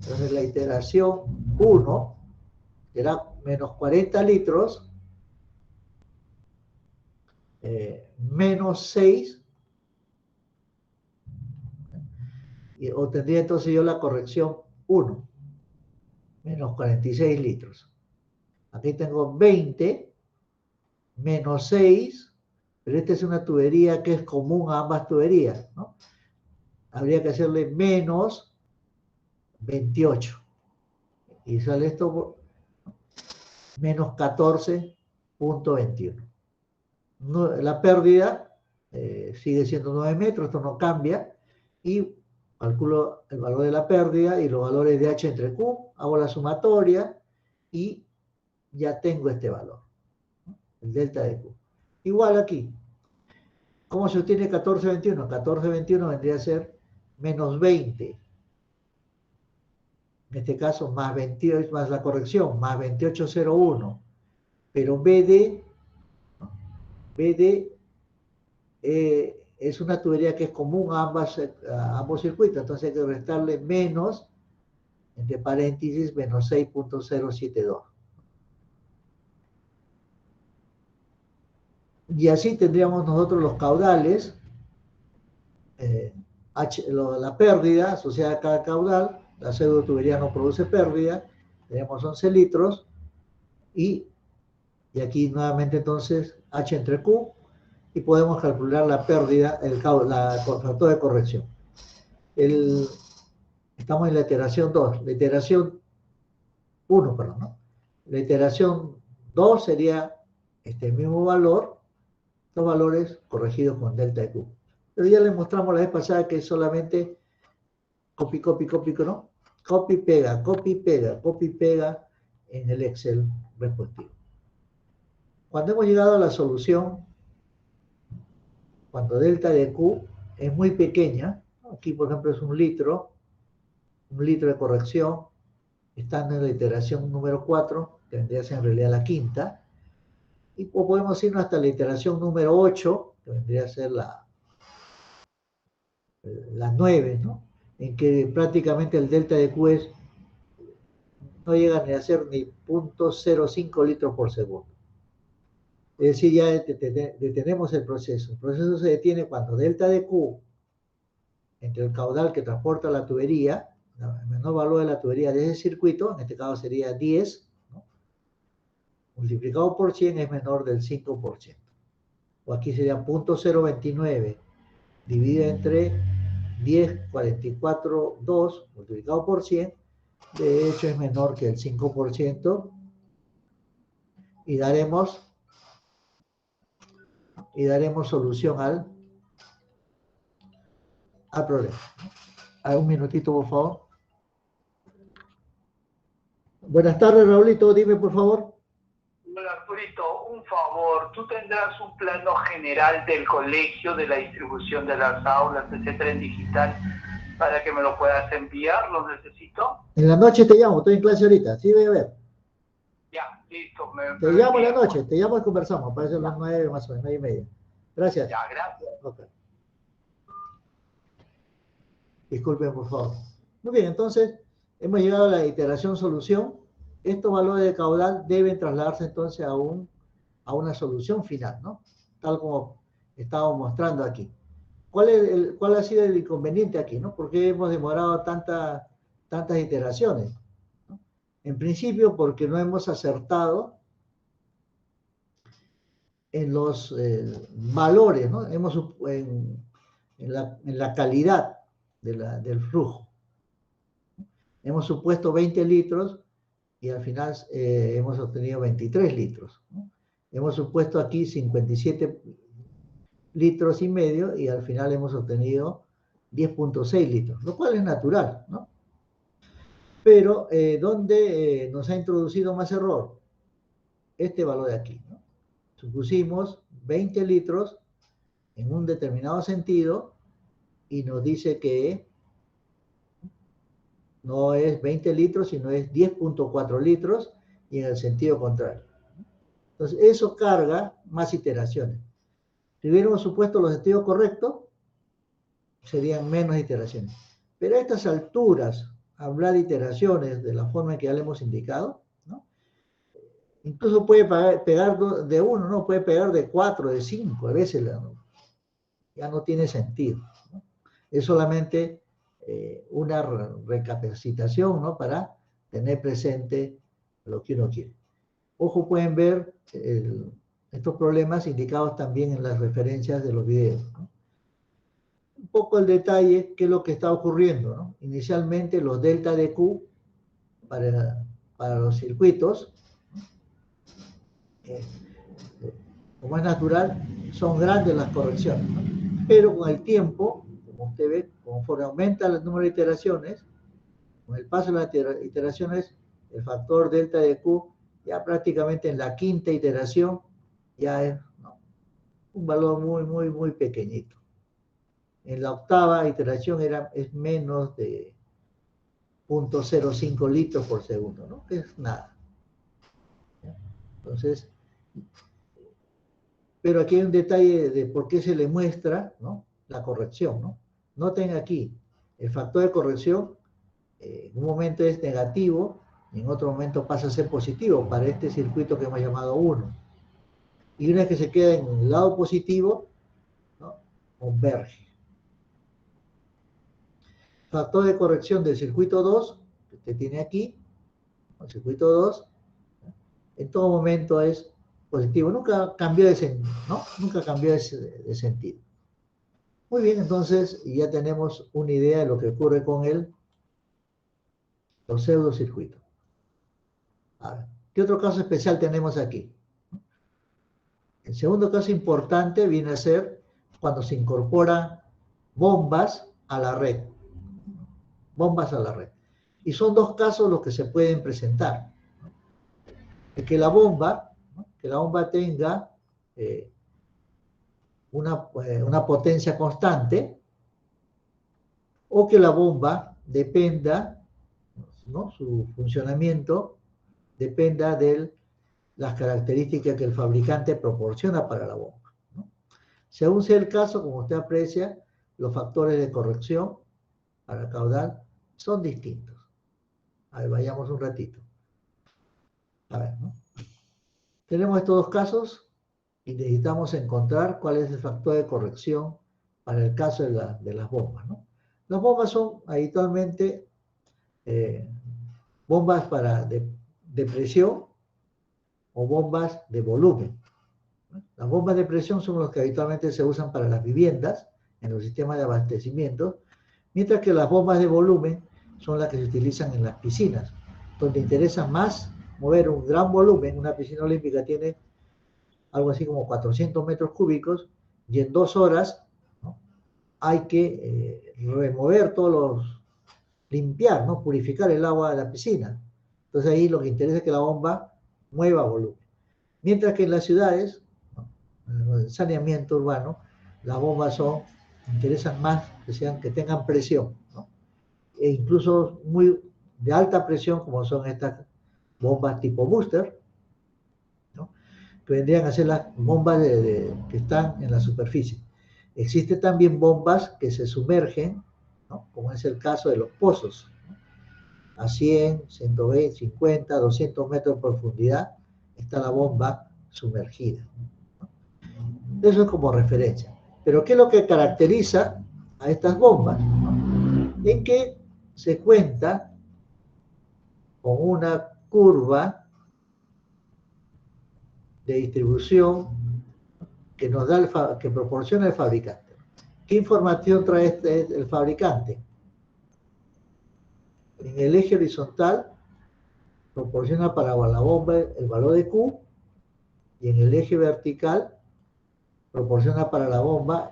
Entonces la iteración 1 será menos 40 litros, menos 6, y obtendría entonces yo la corrección 1, menos 46 litros. Aquí tengo 20, menos 6, pero esta es una tubería que es común a ambas tuberías, ¿no? Habría que hacerle menos 28. Y sale esto menos 14,21. No, la pérdida sigue siendo 9 metros, esto no cambia. Y calculo el valor de la pérdida y los valores de H entre Q, hago la sumatoria y ya tengo este valor, ¿no? El delta de Q. Igual aquí. ¿Cómo se obtiene 14,21? 14,21 vendría a ser menos 20. En este caso, más 28, más la corrección, más 28,01. Pero BD es una tubería que es común a ambos circuitos, entonces hay que restarle menos, entre paréntesis, menos 6,072. Y así tendríamos nosotros los caudales, la pérdida asociada a cada caudal. La pseudo tubería no produce pérdida, tenemos 11 litros, y aquí nuevamente entonces H entre Q, y podemos calcular la pérdida, el factor de corrección. Estamos en la iteración 2, la iteración 1, perdón, ¿no? La iteración 2 sería este mismo valor, los valores corregidos con delta de Q. Pero ya les mostramos la vez pasada que es solamente copy, ¿no? Copy, pega en el Excel respectivo. Cuando hemos llegado a la solución, cuando delta de Q es muy pequeña, aquí por ejemplo es 1 litro de corrección, estando en la iteración número 4, que vendría a ser en realidad la quinta, y podemos irnos hasta la iteración número 8, que vendría a ser la 9, ¿no? En que prácticamente el delta de Q no llega ni a ser ni 0.05 litros por segundo. Es decir, ya detenemos el proceso. El proceso se detiene cuando delta de Q, entre el caudal que transporta la tubería, el menor valor de la tubería de ese circuito, en este caso sería 10, ¿no? Multiplicado por 100 es menor del 5%. O aquí sería 0.029 dividido entre 10, 44, 2, multiplicado por 100, de hecho es menor que el 5%, y daremos solución al problema. Un minutito, por favor. Buenas tardes, Raulito, dime, por favor. Hola, Arturito, un favor, tú tendrás un plano general del colegio, de la distribución de las aulas, etcétera, en digital, para que me lo puedas enviar, lo necesito. En la noche te llamo, estoy en clase ahorita, sí, voy a ver. Ya, Listo. Te llamo en la noche, te llamo y conversamos, parece las 9 más o menos, 9:30. Gracias. Ya, gracias. Okay. Disculpen, por favor. Muy bien, entonces, hemos llegado a la iteración solución. Estos valores de caudal deben trasladarse entonces a una solución final, ¿no? Tal como estábamos mostrando aquí. ¿Cuál ha sido el inconveniente aquí, ¿no? ¿Por qué hemos demorado tantas iteraciones? ¿No? En principio, porque no hemos acertado en los valores, ¿no? En la calidad del flujo. Hemos supuesto 20 litros y al final hemos obtenido 23 litros, ¿no? Hemos supuesto aquí 57 litros y medio y al final hemos obtenido 10.6 litros, lo cual es natural, ¿no? Pero, ¿dónde nos ha introducido más error? Este valor de aquí, ¿no? Supusimos 20 litros en un determinado sentido y nos dice que no es 20 litros, sino es 10.4 litros y en el sentido contrario. Entonces, eso carga más iteraciones. Si hubiéramos supuesto los sentidos correctos, serían menos iteraciones. Pero a estas alturas, hablar de iteraciones de la forma en que ya le hemos indicado, ¿no? Incluso puede pegar de 1, ¿no? Puede pegar de 4, de 5, a veces ya no tiene sentido, ¿no? Es solamente una recapacitación, ¿no? Para tener presente lo que uno quiere. Ojo, pueden ver estos problemas indicados también en las referencias de los videos, ¿no? Un poco el detalle, qué es lo que está ocurriendo, ¿no? Inicialmente los delta de Q para los circuitos, como es natural, son grandes las correcciones, ¿no? Pero con el tiempo, como usted ve, conforme aumenta el número de iteraciones, con el paso de las iteraciones, el factor delta de Q ya prácticamente en la quinta iteración ya es, ¿no?, un valor muy, muy, muy pequeñito. En la octava iteración es menos de 0.05 litros por segundo, ¿no? Que es nada. ¿Ya? Entonces, pero aquí hay un detalle de por qué se le muestra, ¿no?, la corrección, ¿no? Noten aquí, el factor de corrección en un momento es negativo y en otro momento pasa a ser positivo para este circuito que hemos llamado 1. Y una vez que se queda en el lado positivo, ¿no?, converge. Factor de corrección del circuito 2, que usted tiene aquí, el circuito 2, en todo momento es positivo. Nunca cambió de sentido, ¿no? Nunca cambió de sentido. Muy bien, entonces ya tenemos una idea de lo que ocurre con los pseudocircuitos. A ver, ¿qué otro caso especial tenemos aquí? El segundo caso importante viene a ser cuando se incorporan bombas a la red. Bombas a la red. Y son dos casos los que se pueden presentar. El que la bomba tenga una potencia constante, o que la bomba dependa, ¿no?, su funcionamiento dependa de las características que el fabricante proporciona para la bomba, ¿no? Según sea el caso, como usted aprecia, los factores de corrección para caudal son distintos. A ver, vayamos un ratito. A ver, ¿no? Tenemos estos dos casos y necesitamos encontrar cuál es el factor de corrección para el caso de las bombas, ¿no? Las bombas son habitualmente bombas de presión o bombas de volumen. Las bombas de presión son las que habitualmente se usan para las viviendas, en los sistemas de abastecimiento, mientras que las bombas de volumen son las que se utilizan en las piscinas, donde interesa más mover un gran volumen. Una piscina olímpica tiene algo así como 400 metros cúbicos, y en 2 horas, ¿no?, hay que remover limpiar, ¿no?, purificar el agua de la piscina. Entonces ahí lo que interesa es que la bomba mueva volumen. Mientras que en las ciudades, ¿no?, en el saneamiento urbano, las bombas interesan más que tengan presión, ¿no?, e incluso muy de alta presión, como son estas bombas tipo booster, que vendrían a ser las bombas que están en la superficie. Existen también bombas que se sumergen, ¿no? Como es el caso de los pozos, ¿no? A 100, 120, 50, 200 metros de profundidad está la bomba sumergida, ¿no? Eso es como referencia. Pero ¿qué es lo que caracteriza a estas bombas, ¿no? En que se cuenta con una curva de distribución que nos da que proporciona el fabricante. ¿Qué información trae el fabricante? En el eje horizontal proporciona para la bomba el valor de Q, y en el eje vertical proporciona para la bomba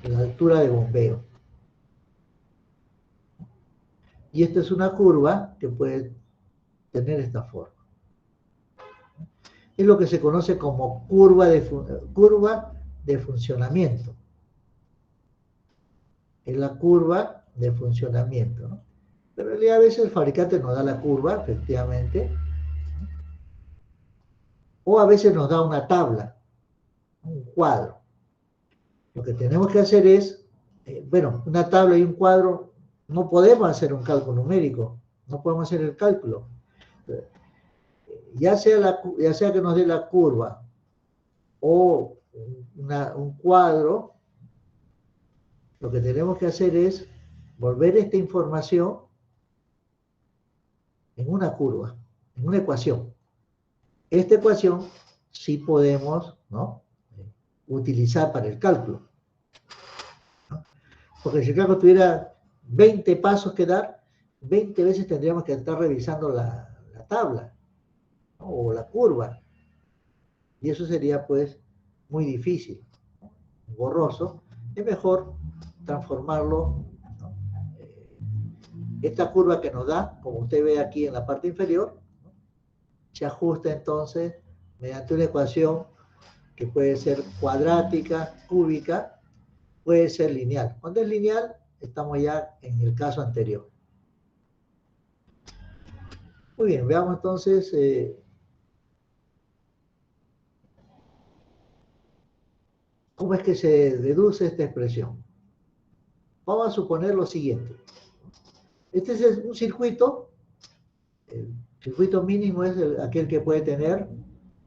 la altura de bombeo. Y esta es una curva que puede tener esta forma. Es lo que se conoce como curva de funcionamiento. Es la curva de funcionamiento, ¿no? Pero en realidad a veces el fabricante nos da la curva, efectivamente, o a veces nos da una tabla, un cuadro. Lo que tenemos que hacer es, bueno, una tabla y un cuadro, no podemos hacer un cálculo numérico, no podemos hacer el cálculo. Ya sea que nos dé la curva o un cuadro, lo que tenemos que hacer es volver esta información en una curva, en una ecuación. Esta ecuación sí podemos, ¿no?, utilizar para el cálculo, ¿no? Porque si el cálculo tuviera 20 pasos que dar, 20 veces tendríamos que estar revisando la tabla, ¿no?, o la curva. Y eso sería, pues, muy difícil, ¿no?, borroso. Es mejor transformarlo, ¿no? Esta curva que nos da, como usted ve aquí en la parte inferior, ¿no?, se ajusta entonces mediante una ecuación que puede ser cuadrática, cúbica, puede ser lineal. Cuando es lineal, estamos ya en el caso anterior. Muy bien, veamos entonces cómo es que se deduce esta expresión. Vamos a suponer lo siguiente. Este es un circuito. El circuito mínimo es aquel que puede tener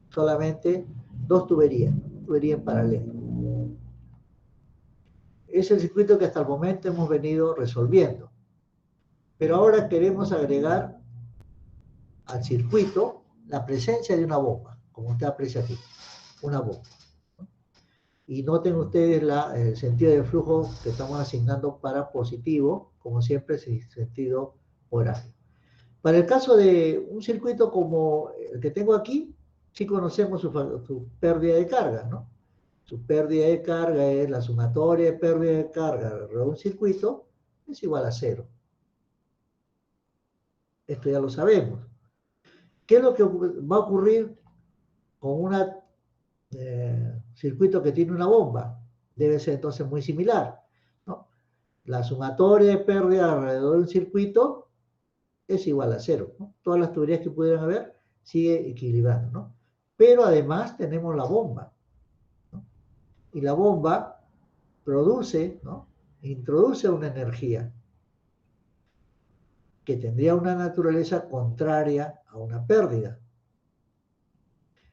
solamente dos tuberías en paralelo. Es el circuito que hasta el momento hemos venido resolviendo. Pero ahora queremos agregar al circuito la presencia de una bomba, como usted aprecia aquí, una bomba. Y noten ustedes el sentido de flujo que estamos asignando para positivo, como siempre, es sentido horario. Para el caso de un circuito como el que tengo aquí, sí conocemos su pérdida de carga, ¿no? Su pérdida de carga es la sumatoria de pérdida de carga de un circuito, es igual a 0. Esto ya lo sabemos. ¿Qué es lo que va a ocurrir con un circuito que tiene una bomba? Debe ser entonces muy similar, ¿no? La sumatoria de pérdida alrededor de un circuito es igual a 0, ¿no? Todas las tuberías que pudieran haber sigue equilibrando, ¿no? Pero además tenemos la bomba, ¿no? Y la bomba produce, ¿no?, introduce una energía que tendría una naturaleza contraria a una pérdida.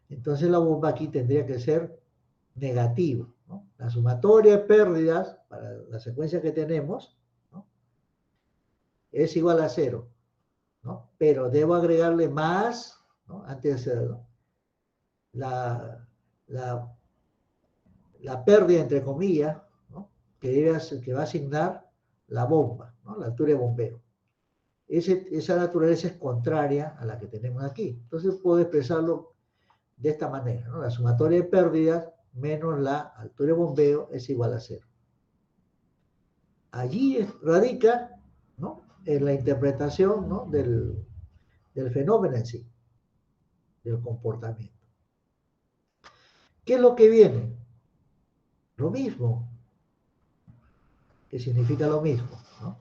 Entonces la bomba aquí tendría que ser negativa, ¿no? La sumatoria de pérdidas para la secuencia que tenemos, ¿no?, es igual a 0, ¿no? Pero debo agregarle más, ¿no?, antes de hacerlo, la pérdida, entre comillas, ¿no?, que va a asignar la bomba, ¿no?, la altura de bombeo. Esa naturaleza es contraria a la que tenemos aquí. Entonces puedo expresarlo de esta manera, ¿no? La sumatoria de pérdidas menos la altura de bombeo es igual a 0. Allí radica, ¿no?, en la interpretación, ¿no?, del fenómeno en sí, del comportamiento. ¿Qué es lo que viene? Lo mismo. ¿Qué significa lo mismo, ¿no?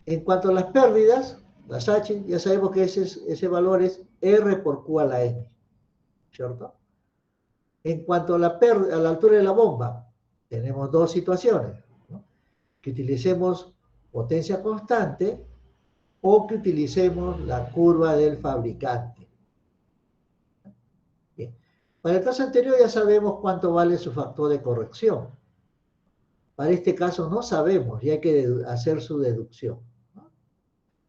En cuanto a las pérdidas, las H, ya sabemos que ese valor es R por Q a la N, ¿cierto? En cuanto a la altura de la bomba, tenemos dos situaciones, ¿no? Que utilicemos potencia constante o que utilicemos la curva del fabricante. Bien. Para el caso anterior ya sabemos cuánto vale su factor de corrección. Para este caso no sabemos y hay que hacer su deducción, ¿no?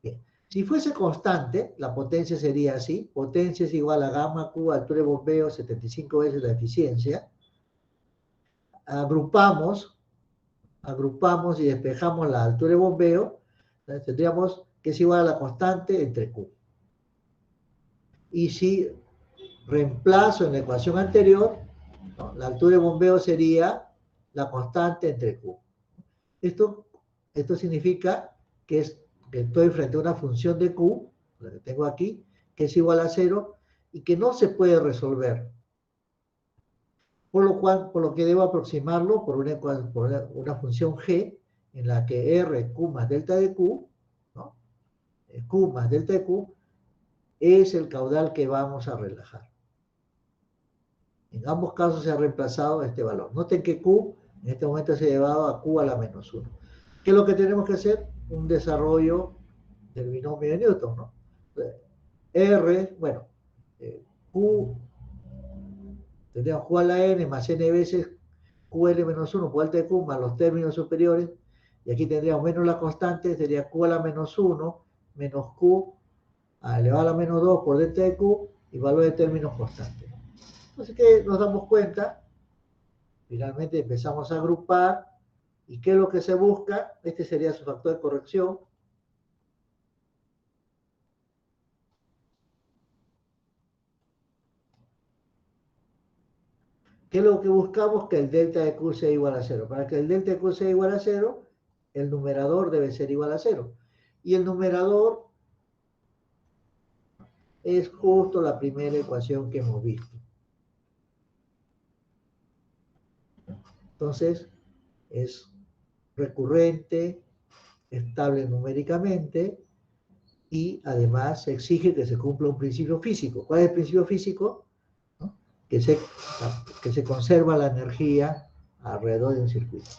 Bien. Si fuese constante, la potencia sería así. Potencia es igual a gamma Q, altura de bombeo, 75 veces la eficiencia. Agrupamos y despejamos la altura de bombeo. Entonces tendríamos que es igual a la constante entre Q. Y si reemplazo en la ecuación anterior, ¿no? La altura de bombeo sería la constante entre Q. Esto significa que estoy frente a una función de Q, la que tengo aquí, que es igual a 0 y que no se puede resolver. Por lo que debo aproximarlo por una función G en la que R, Q más delta de Q, ¿no? Q más delta de Q es el caudal que vamos a relajar. En ambos casos se ha reemplazado este valor. Noten que Q en este momento se ha llevado a Q a la menos 1. ¿Qué es lo que tenemos que hacer? Un desarrollo del binomio de Newton, ¿no? R, bueno, Q, tendríamos Q a la n más n veces QL menos 1 por alta de Q más los términos superiores, y aquí tendríamos menos la constante, sería Q a la menos 1 menos Q elevado a la menos 2 por delta de Q y valor de términos constantes. Entonces, ¿qué nos damos cuenta? Finalmente empezamos a agrupar. ¿Y qué es lo que se busca? Este sería su factor de corrección. ¿Qué es lo que buscamos? Que el delta de Q sea igual a 0. Para que el delta de Q sea igual a 0, el numerador debe ser igual a 0. Y el numerador es justo la primera ecuación que hemos visto. Entonces, es recurrente, estable numéricamente y además se exige que se cumpla un principio físico. ¿Cuál es el principio físico? ¿No? Que se conserva la energía alrededor de un circuito.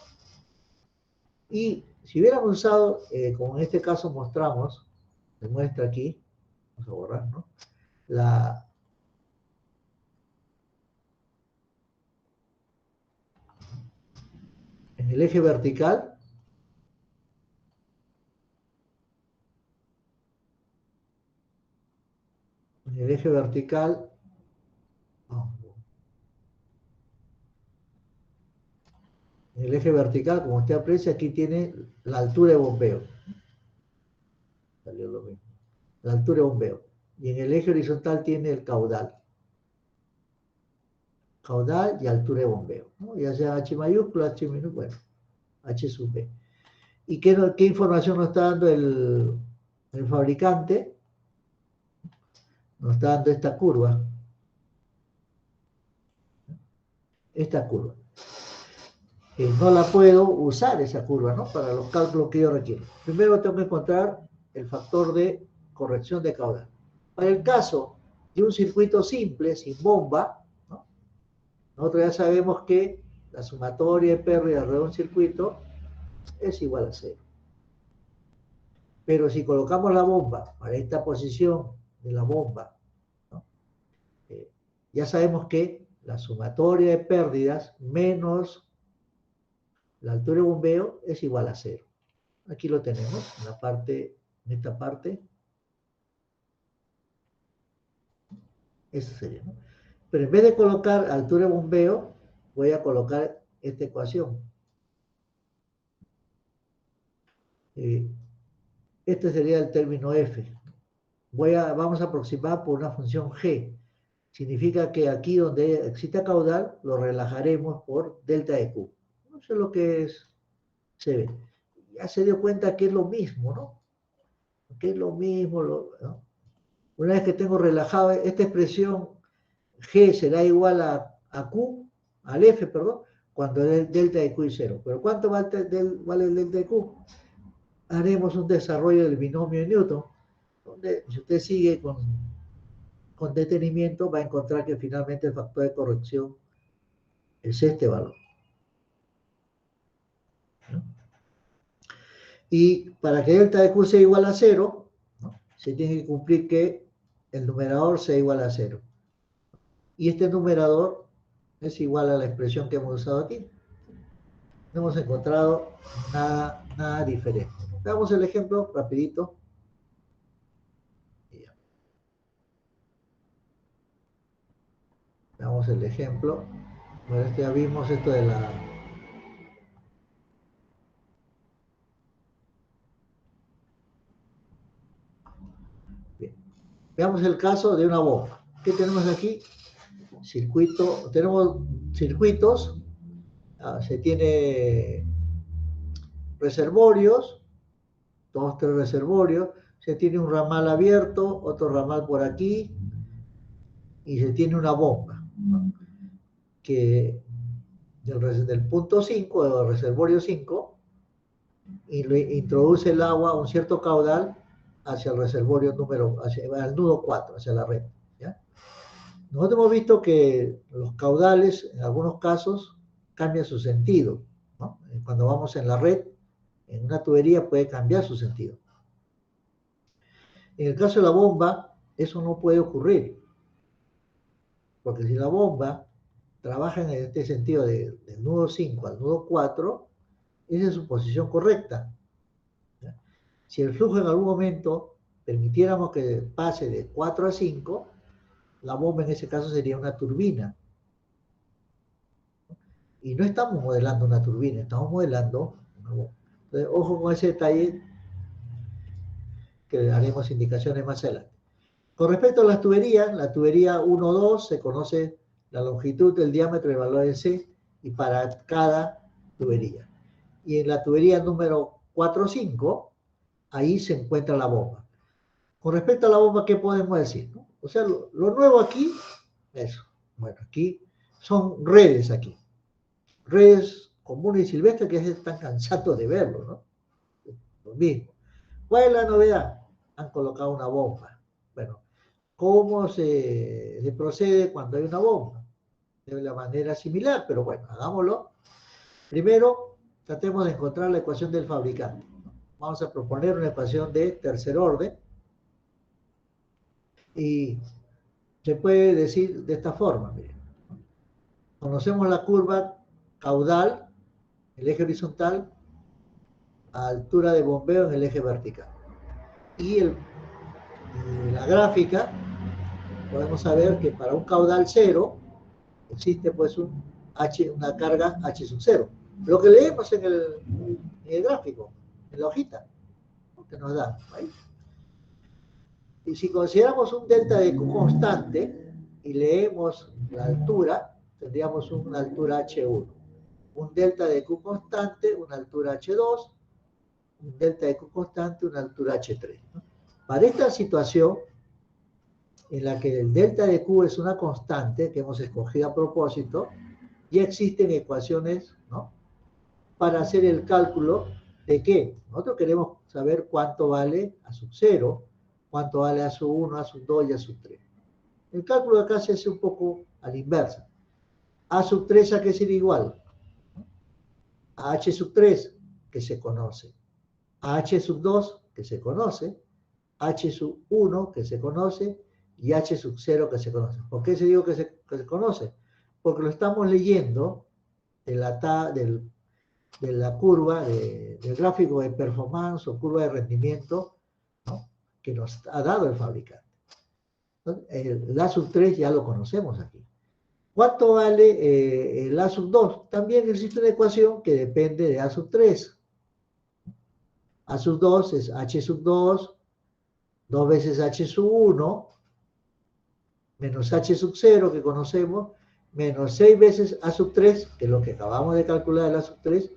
Y si hubiéramos usado, como en este caso mostramos, se muestra aquí, vamos a borrar, ¿no? En el eje vertical, como usted aprecia, aquí tiene la altura de bombeo. Salió lo mismo. La altura de bombeo. Y en el eje horizontal tiene el caudal. Caudal y altura de bombeo, ¿no? Ya sea H mayúscula, H minúscula, bueno, H sub B. ¿Y qué información nos está dando el fabricante? Nos está dando esta curva. Esta curva. No la puedo usar esa curva, ¿no? Para los cálculos que yo requiero. Primero tengo que encontrar el factor de corrección de caudal. Para el caso de un circuito simple, sin bomba, ¿no? Nosotros ya sabemos que la sumatoria de pérdidas alrededor de un circuito es igual a 0. Pero si colocamos la bomba para esta posición de la bomba, ¿no? Ya sabemos que la sumatoria de pérdidas menos la altura de bombeo es igual a 0. Aquí lo tenemos, en esta parte. Eso sería, ¿no? Pero en vez de colocar altura de bombeo, voy a colocar esta ecuación. Este sería el término F. Vamos a aproximar por una función G. Significa que aquí donde exista caudal, lo relajaremos por delta de Q. Eso es lo que se ve. Ya se dio cuenta que es lo mismo, ¿no? Que es lo mismo, ¿no? Una vez que tengo relajado esta expresión, G será igual a Q, al F, perdón, cuando el delta de Q es 0. ¿Pero cuánto vale el delta de Q? Haremos un desarrollo del binomio de Newton, donde si usted sigue con detenimiento, va a encontrar que finalmente el factor de corrección Es este valor. ¿No? Y para que delta de Q sea igual a 0, ¿no?, se tiene que cumplir que el numerador sea igual a 0. Y este numerador es igual a la expresión que hemos usado aquí. No hemos encontrado nada diferente. Veamos el ejemplo rapidito. Veamos el ejemplo. Bueno, ya vimos esto de la... Bien. Veamos el caso de una bomba. ¿Qué tenemos aquí? Tenemos circuitos. Se tiene reservorios, 2, 3 reservorios. Se tiene un ramal abierto, otro ramal por aquí, y se tiene una bomba, ¿no?, que del punto 5, del reservorio 5, y introduce el agua a un cierto caudal hacia el reservorio hacia el nudo 4, hacia la red, ¿ya? Nosotros hemos visto que los caudales, en algunos casos, cambian su sentido, ¿no? Cuando vamos en la red, en una tubería puede cambiar su sentido. En el caso de la bomba, eso no puede ocurrir, porque si la bomba trabaja en este sentido del nudo 5 al nudo 4, esa es su posición correcta, ¿ya? Si el flujo en algún momento permitiéramos que pase de 4 a 5, la bomba en ese caso sería una turbina. Y no estamos modelando una turbina, estamos modelando una bomba. Entonces, ojo con ese detalle, que le daremos indicaciones más adelante. Con respecto a las tuberías, la tubería 1-2 se conoce la longitud, el diámetro y el valor de C, y para cada tubería. Y en la tubería número 4-5, ahí se encuentra la bomba. Con respecto a la bomba, ¿qué podemos decir, no? O sea, lo nuevo aquí, eso. Bueno, aquí son redes aquí. Redes comunes y silvestres que se están cansando de verlo, ¿no? Lo mismo. ¿Cuál es la novedad? Han colocado una bomba. Bueno, ¿cómo se procede cuando hay una bomba? De la manera similar, pero bueno, hagámoslo. Primero, tratemos de encontrar la ecuación del fabricante. Vamos a proponer una ecuación de tercer orden. Y se puede decir de esta forma, miren. Conocemos la curva caudal, el eje horizontal, a altura de bombeo en el eje vertical. Y la gráfica, podemos saber que para un caudal 0 existe pues una carga H sub 0. Lo que leemos en el gráfico, en la hojita, que nos da ahí. Y si consideramos un delta de Q constante y leemos la altura, tendríamos una altura H1. Un delta de Q constante, una altura H2, un delta de Q constante, una altura H3, ¿no? Para esta situación, en la que el delta de Q es una constante que hemos escogido a propósito, ya existen ecuaciones, ¿no?, para hacer el cálculo de qué. Nosotros queremos saber cuánto vale A sub 0, cuánto vale A sub 1, A sub 2 y A sub 3. El cálculo de acá se hace un poco a la inversa. A sub 3 ¿a qué sería igual? A H sub 3, que se conoce. A H sub 2, que se conoce. H sub 1, que se conoce. Y H sub 0, que se conoce. ¿Por qué se digo que se conoce? Porque lo estamos leyendo de la curva, del gráfico de performance o curva de rendimiento, ¿no?, que nos ha dado el fabricante. Entonces, el A sub 3 ya lo conocemos aquí. ¿Cuánto vale el A sub 2? También existe una ecuación que depende de A sub 3. A sub 2 es H sub 2, 2 veces H sub 1, menos H sub 0, que conocemos, menos 6 veces A sub 3, que es lo que acabamos de calcular el A sub 3,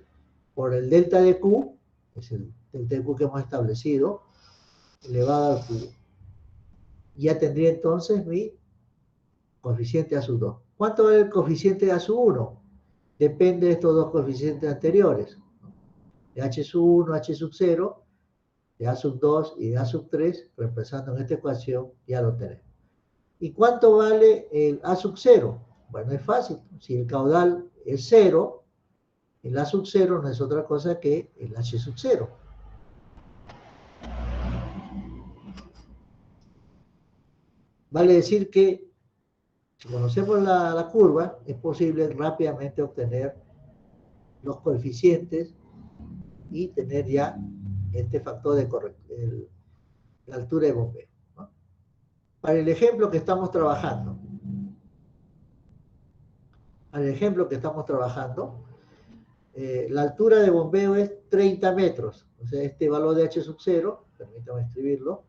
por el delta de Q, que es el delta de Q que hemos establecido, elevado al cubo. Ya tendría entonces mi coeficiente A sub 2. ¿Cuánto vale el coeficiente de A sub 1? Depende de estos dos coeficientes anteriores, ¿no?, de H sub 1, H sub 0, de A sub 2 y de A sub 3, reemplazando en esta ecuación, ya lo tenemos. ¿Y cuánto vale el A sub 0? Bueno, es fácil. Si el caudal es 0, el A sub 0 no es otra cosa que el H sub 0. Vale decir que si conocemos la curva, es posible rápidamente obtener los coeficientes y tener ya este factor de la altura de bombeo, ¿no? Para el ejemplo que estamos trabajando, la altura de bombeo es 30 metros. O sea, este valor de H sub 0, permítame escribirlo,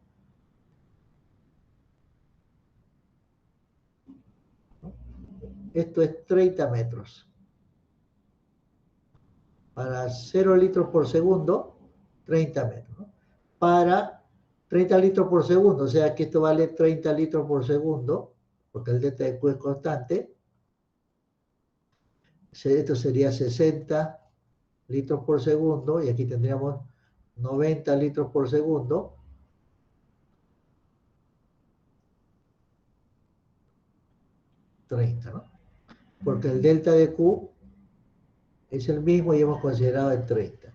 esto es 30 metros. Para 0 litros por segundo, 30 metros, ¿no? Para 30 litros por segundo, o sea que esto vale 30 litros por segundo, porque el delta de Q es constante. Esto sería 60 litros por segundo, y aquí tendríamos 90 litros por segundo. ¿no? Porque el delta de Q es el mismo y hemos considerado el 30.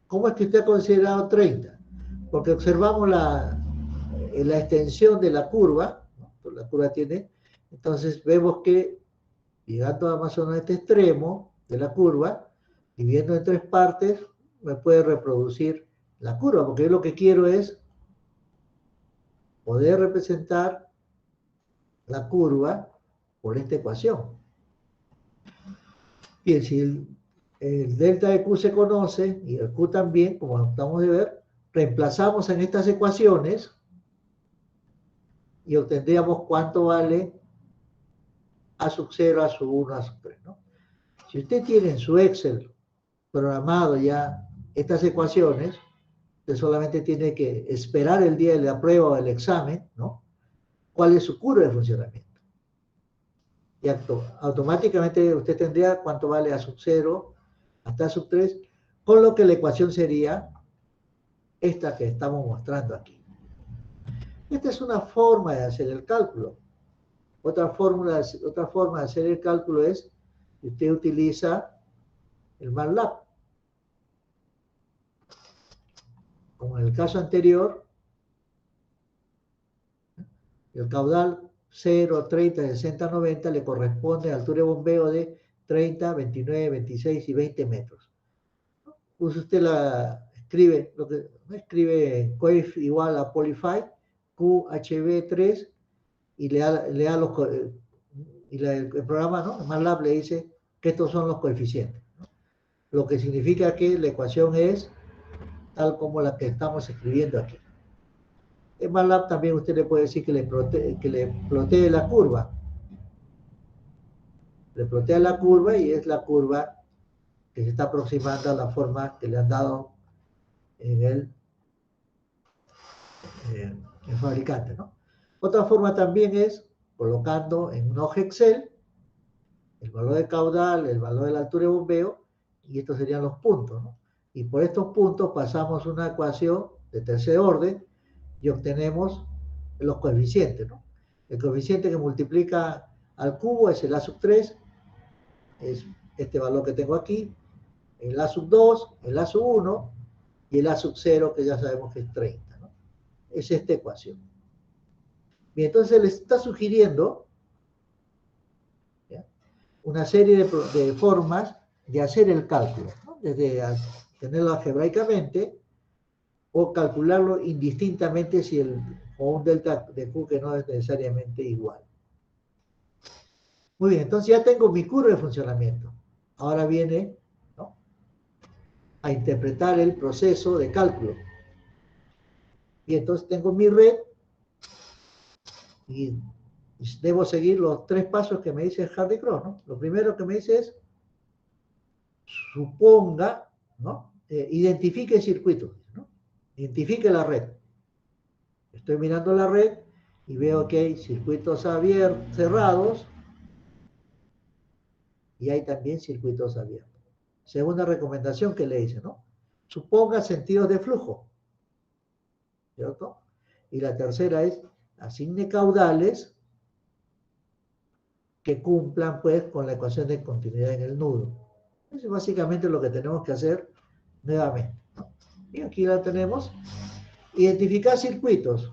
¿Cómo es que usted ha considerado 30? Porque observamos la extensión de la curva, ¿no? La curva tiene, entonces vemos que llegando a más o menos a este extremo de la curva, dividiendo en 3 partes, me puede reproducir la curva, porque yo lo que quiero es poder representar la curva por esta ecuación. Bien, si el delta de Q se conoce, y el Q también, como acabamos de ver, reemplazamos en estas ecuaciones y obtendríamos cuánto vale A sub 0, A sub 1, A sub 3, ¿no? Si usted tiene en su Excel programado ya estas ecuaciones, usted solamente tiene que esperar el día de la prueba o del examen, ¿no? ¿Cuál es su curva de funcionamiento? Y automáticamente usted tendría cuánto vale A sub 0 hasta A sub 3, con lo que la ecuación sería esta que estamos mostrando aquí. Esta es una forma de hacer el cálculo. Otra forma de hacer el cálculo es que usted utiliza el MATLAB. Como en el caso anterior, el caudal 0, 30, 60, 90 le corresponde a altura de bombeo de 30, 29, 26 y 20 metros. Pues usted escribe coef igual a Polify, QHB3, y el programa, ¿no? El MATLAB le dice que estos son los coeficientes, ¿no? Lo que significa que la ecuación es tal como la que estamos escribiendo aquí. En MATLAB también usted le puede decir que le plotee la curva. Le plotea la curva y es la curva que se está aproximando a la forma que le han dado en el fabricante, ¿no? Otra forma también es colocando en un hoja Excel el valor de caudal, el valor de la altura de bombeo, y estos serían los puntos, ¿no? Y por estos puntos pasamos una ecuación de tercer orden y obtenemos los coeficientes, ¿no? El coeficiente que multiplica al cubo es el A sub 3, es este valor que tengo aquí, el A sub 2, el A sub 1 y el A sub 0, que ya sabemos que es 30, ¿no? Es esta ecuación. Bien, entonces les está sugiriendo, ¿ya?, una serie de formas de hacer el cálculo, ¿no? Desde tenerlo algebraicamente o calcularlo indistintamente o un delta de Q que no es necesariamente igual. Muy bien, entonces ya tengo mi curva de funcionamiento. Ahora viene, ¿no?, a interpretar el proceso de cálculo. Y entonces tengo mi red y debo seguir los 3 pasos que me dice Hardy-Cross, ¿no? Lo primero que me dice es suponga, ¿no?, identifique circuitos, ¿no? Identifique la red. Estoy mirando la red y veo que hay circuitos cerrados y hay también circuitos abiertos. Segunda recomendación que le hice, ¿no? Suponga sentidos de flujo, ¿cierto? Y la tercera es asigne caudales que cumplan pues con la ecuación de continuidad en el nudo. Eso es básicamente lo que tenemos que hacer nuevamente, ¿no? Y aquí la tenemos. Identificar circuitos,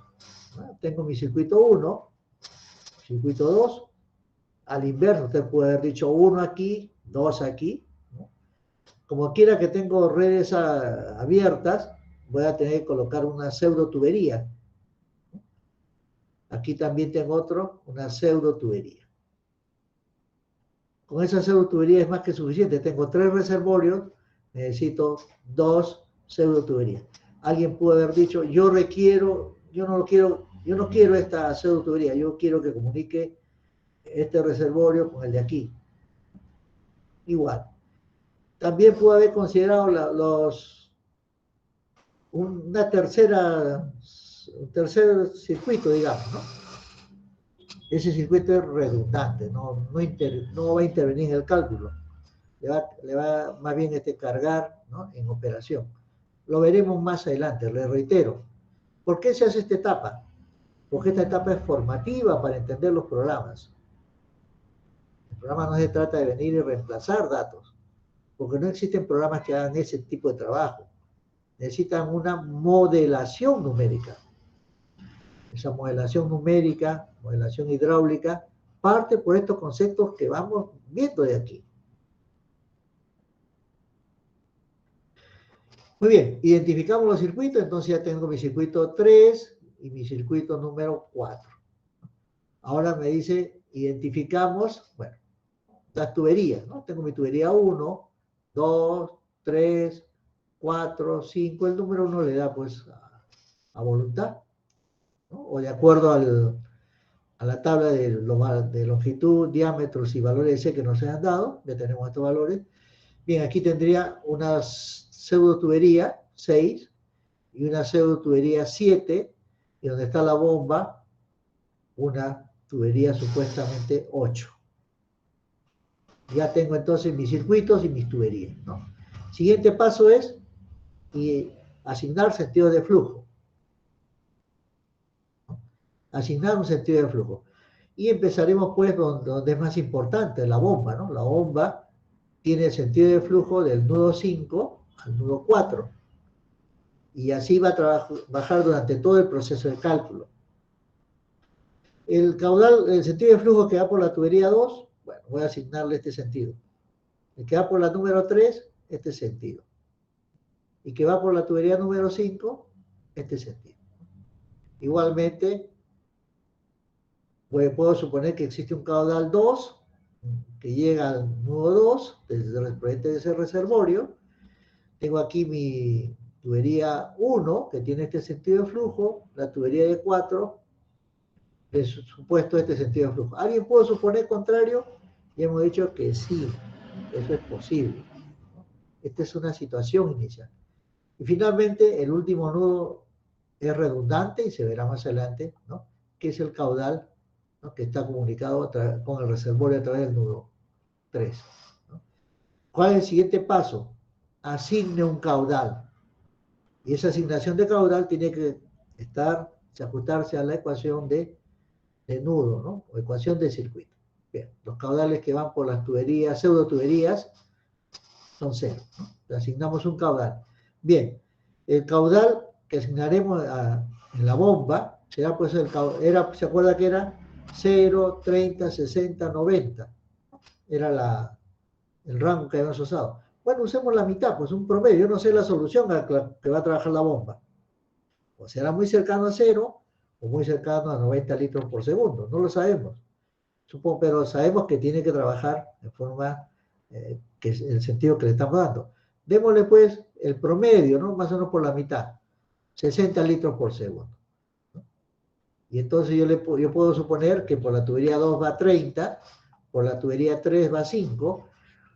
¿no? Tengo mi circuito 1, circuito 2, al inverso, usted puede haber dicho 1 aquí, 2 aquí, ¿no? Como quiera que tengo redes abiertas, voy a tener que colocar una pseudo tubería. Aquí también tengo una pseudo tubería. Con esa pseudo tubería es más que suficiente. Tengo 3 reservorios, necesito 2 pseudo tuberías. Alguien puede haber dicho, yo no quiero esta pseudo tubería, yo quiero que comunique este reservorio con el de aquí. Igual. También puede haber considerado un tercer circuito, digamos, ¿no? Ese circuito es redundante, no va a intervenir en el cálculo. Le va más bien cargar, ¿no?, en operación. Lo veremos más adelante, le reitero. ¿Por qué se hace esta etapa? Porque esta etapa es formativa para entender los programas. El programa no se trata de venir y reemplazar datos, porque no existen programas que hagan ese tipo de trabajo. Necesitan una modelación numérica. Esa modelación numérica, modelación hidráulica, parte por estos conceptos que vamos viendo de aquí. Muy bien, identificamos los circuitos, entonces ya tengo mi circuito 3 y mi circuito número 4. Ahora me dice, identificamos, bueno, las tuberías, ¿no? Tengo mi tubería 1, 2, 3, 4, 5, el número 1 le da pues a voluntad, ¿no? O de acuerdo a la tabla de longitud, diámetros y valores de C que nos han dado, ya tenemos estos valores. Bien, aquí tendría unas pseudo tubería 6 y una pseudo tubería 7, y donde está la bomba, una tubería supuestamente 8. Ya tengo entonces mis circuitos y mis tuberías, ¿no? Siguiente paso es asignar sentido de flujo. Asignar un sentido de flujo. Y empezaremos pues donde es más importante, la bomba, ¿no? La bomba tiene el sentido de flujo del nudo 5 al nudo 4. Y así va a bajar durante todo el proceso de cálculo. El caudal, el sentido de flujo que va por la tubería 2, bueno, voy a asignarle este sentido. El que va por la número 3, este sentido. Y que va por la tubería número 5, este sentido. Igualmente, puedo suponer que existe un caudal 2, que llega al nudo 2, desde el proveniente de ese reservorio. Tengo aquí mi tubería 1, que tiene este sentido de flujo, la tubería de 4, de supuesto este sentido de flujo. ¿Alguien puede suponer contrario? Y hemos dicho que sí, eso es posible, ¿no? Esta es una situación inicial. Y finalmente, el último nudo es redundante, y se verá más adelante, ¿no?, que es el caudal, ¿no?, que está comunicado con el reservorio a través del nudo 3, ¿no? ¿Cuál es el siguiente paso? Asigne un caudal. Y esa asignación de caudal tiene que ajustarse a la ecuación de nudo, ¿no?, o ecuación de circuito. Bien, los caudales que van por las tuberías, pseudo tuberías, son 0, ¿no? Le asignamos un caudal. Bien, el caudal que asignaremos en la bomba será pues ¿se acuerda que era 0, 30, 60, 90? Era el rango que habíamos usado. Bueno, usemos la mitad, pues un promedio. Yo no sé la solución a la que va a trabajar la bomba. O será muy cercano a 0 o muy cercano a 90 litros por segundo. No lo sabemos. Pero sabemos que tiene que trabajar de forma que es el sentido que le estamos dando. Démosle pues el promedio, ¿no?, más o menos por la mitad. 60 litros por segundo, ¿no? Y entonces yo puedo suponer que por la tubería 2 va 30, por la tubería 3 va 5,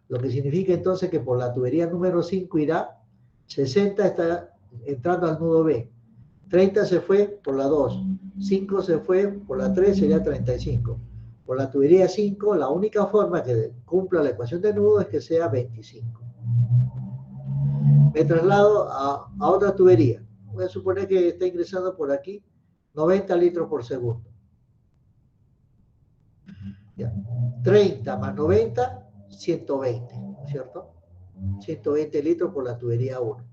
lo que significa entonces que por la tubería número 5 irá 60, está entrando al nudo B, 30 se fue por la 2, 5 se fue por la 3, sería 35. Por la tubería 5, la única forma que cumpla la ecuación de nudo es que sea 25. Me traslado a otra tubería. Voy a suponer que está ingresando por aquí 90 litros por segundo. ¿ya? 30 más 90, 120, ¿no es cierto? 120 litros por la tubería 1.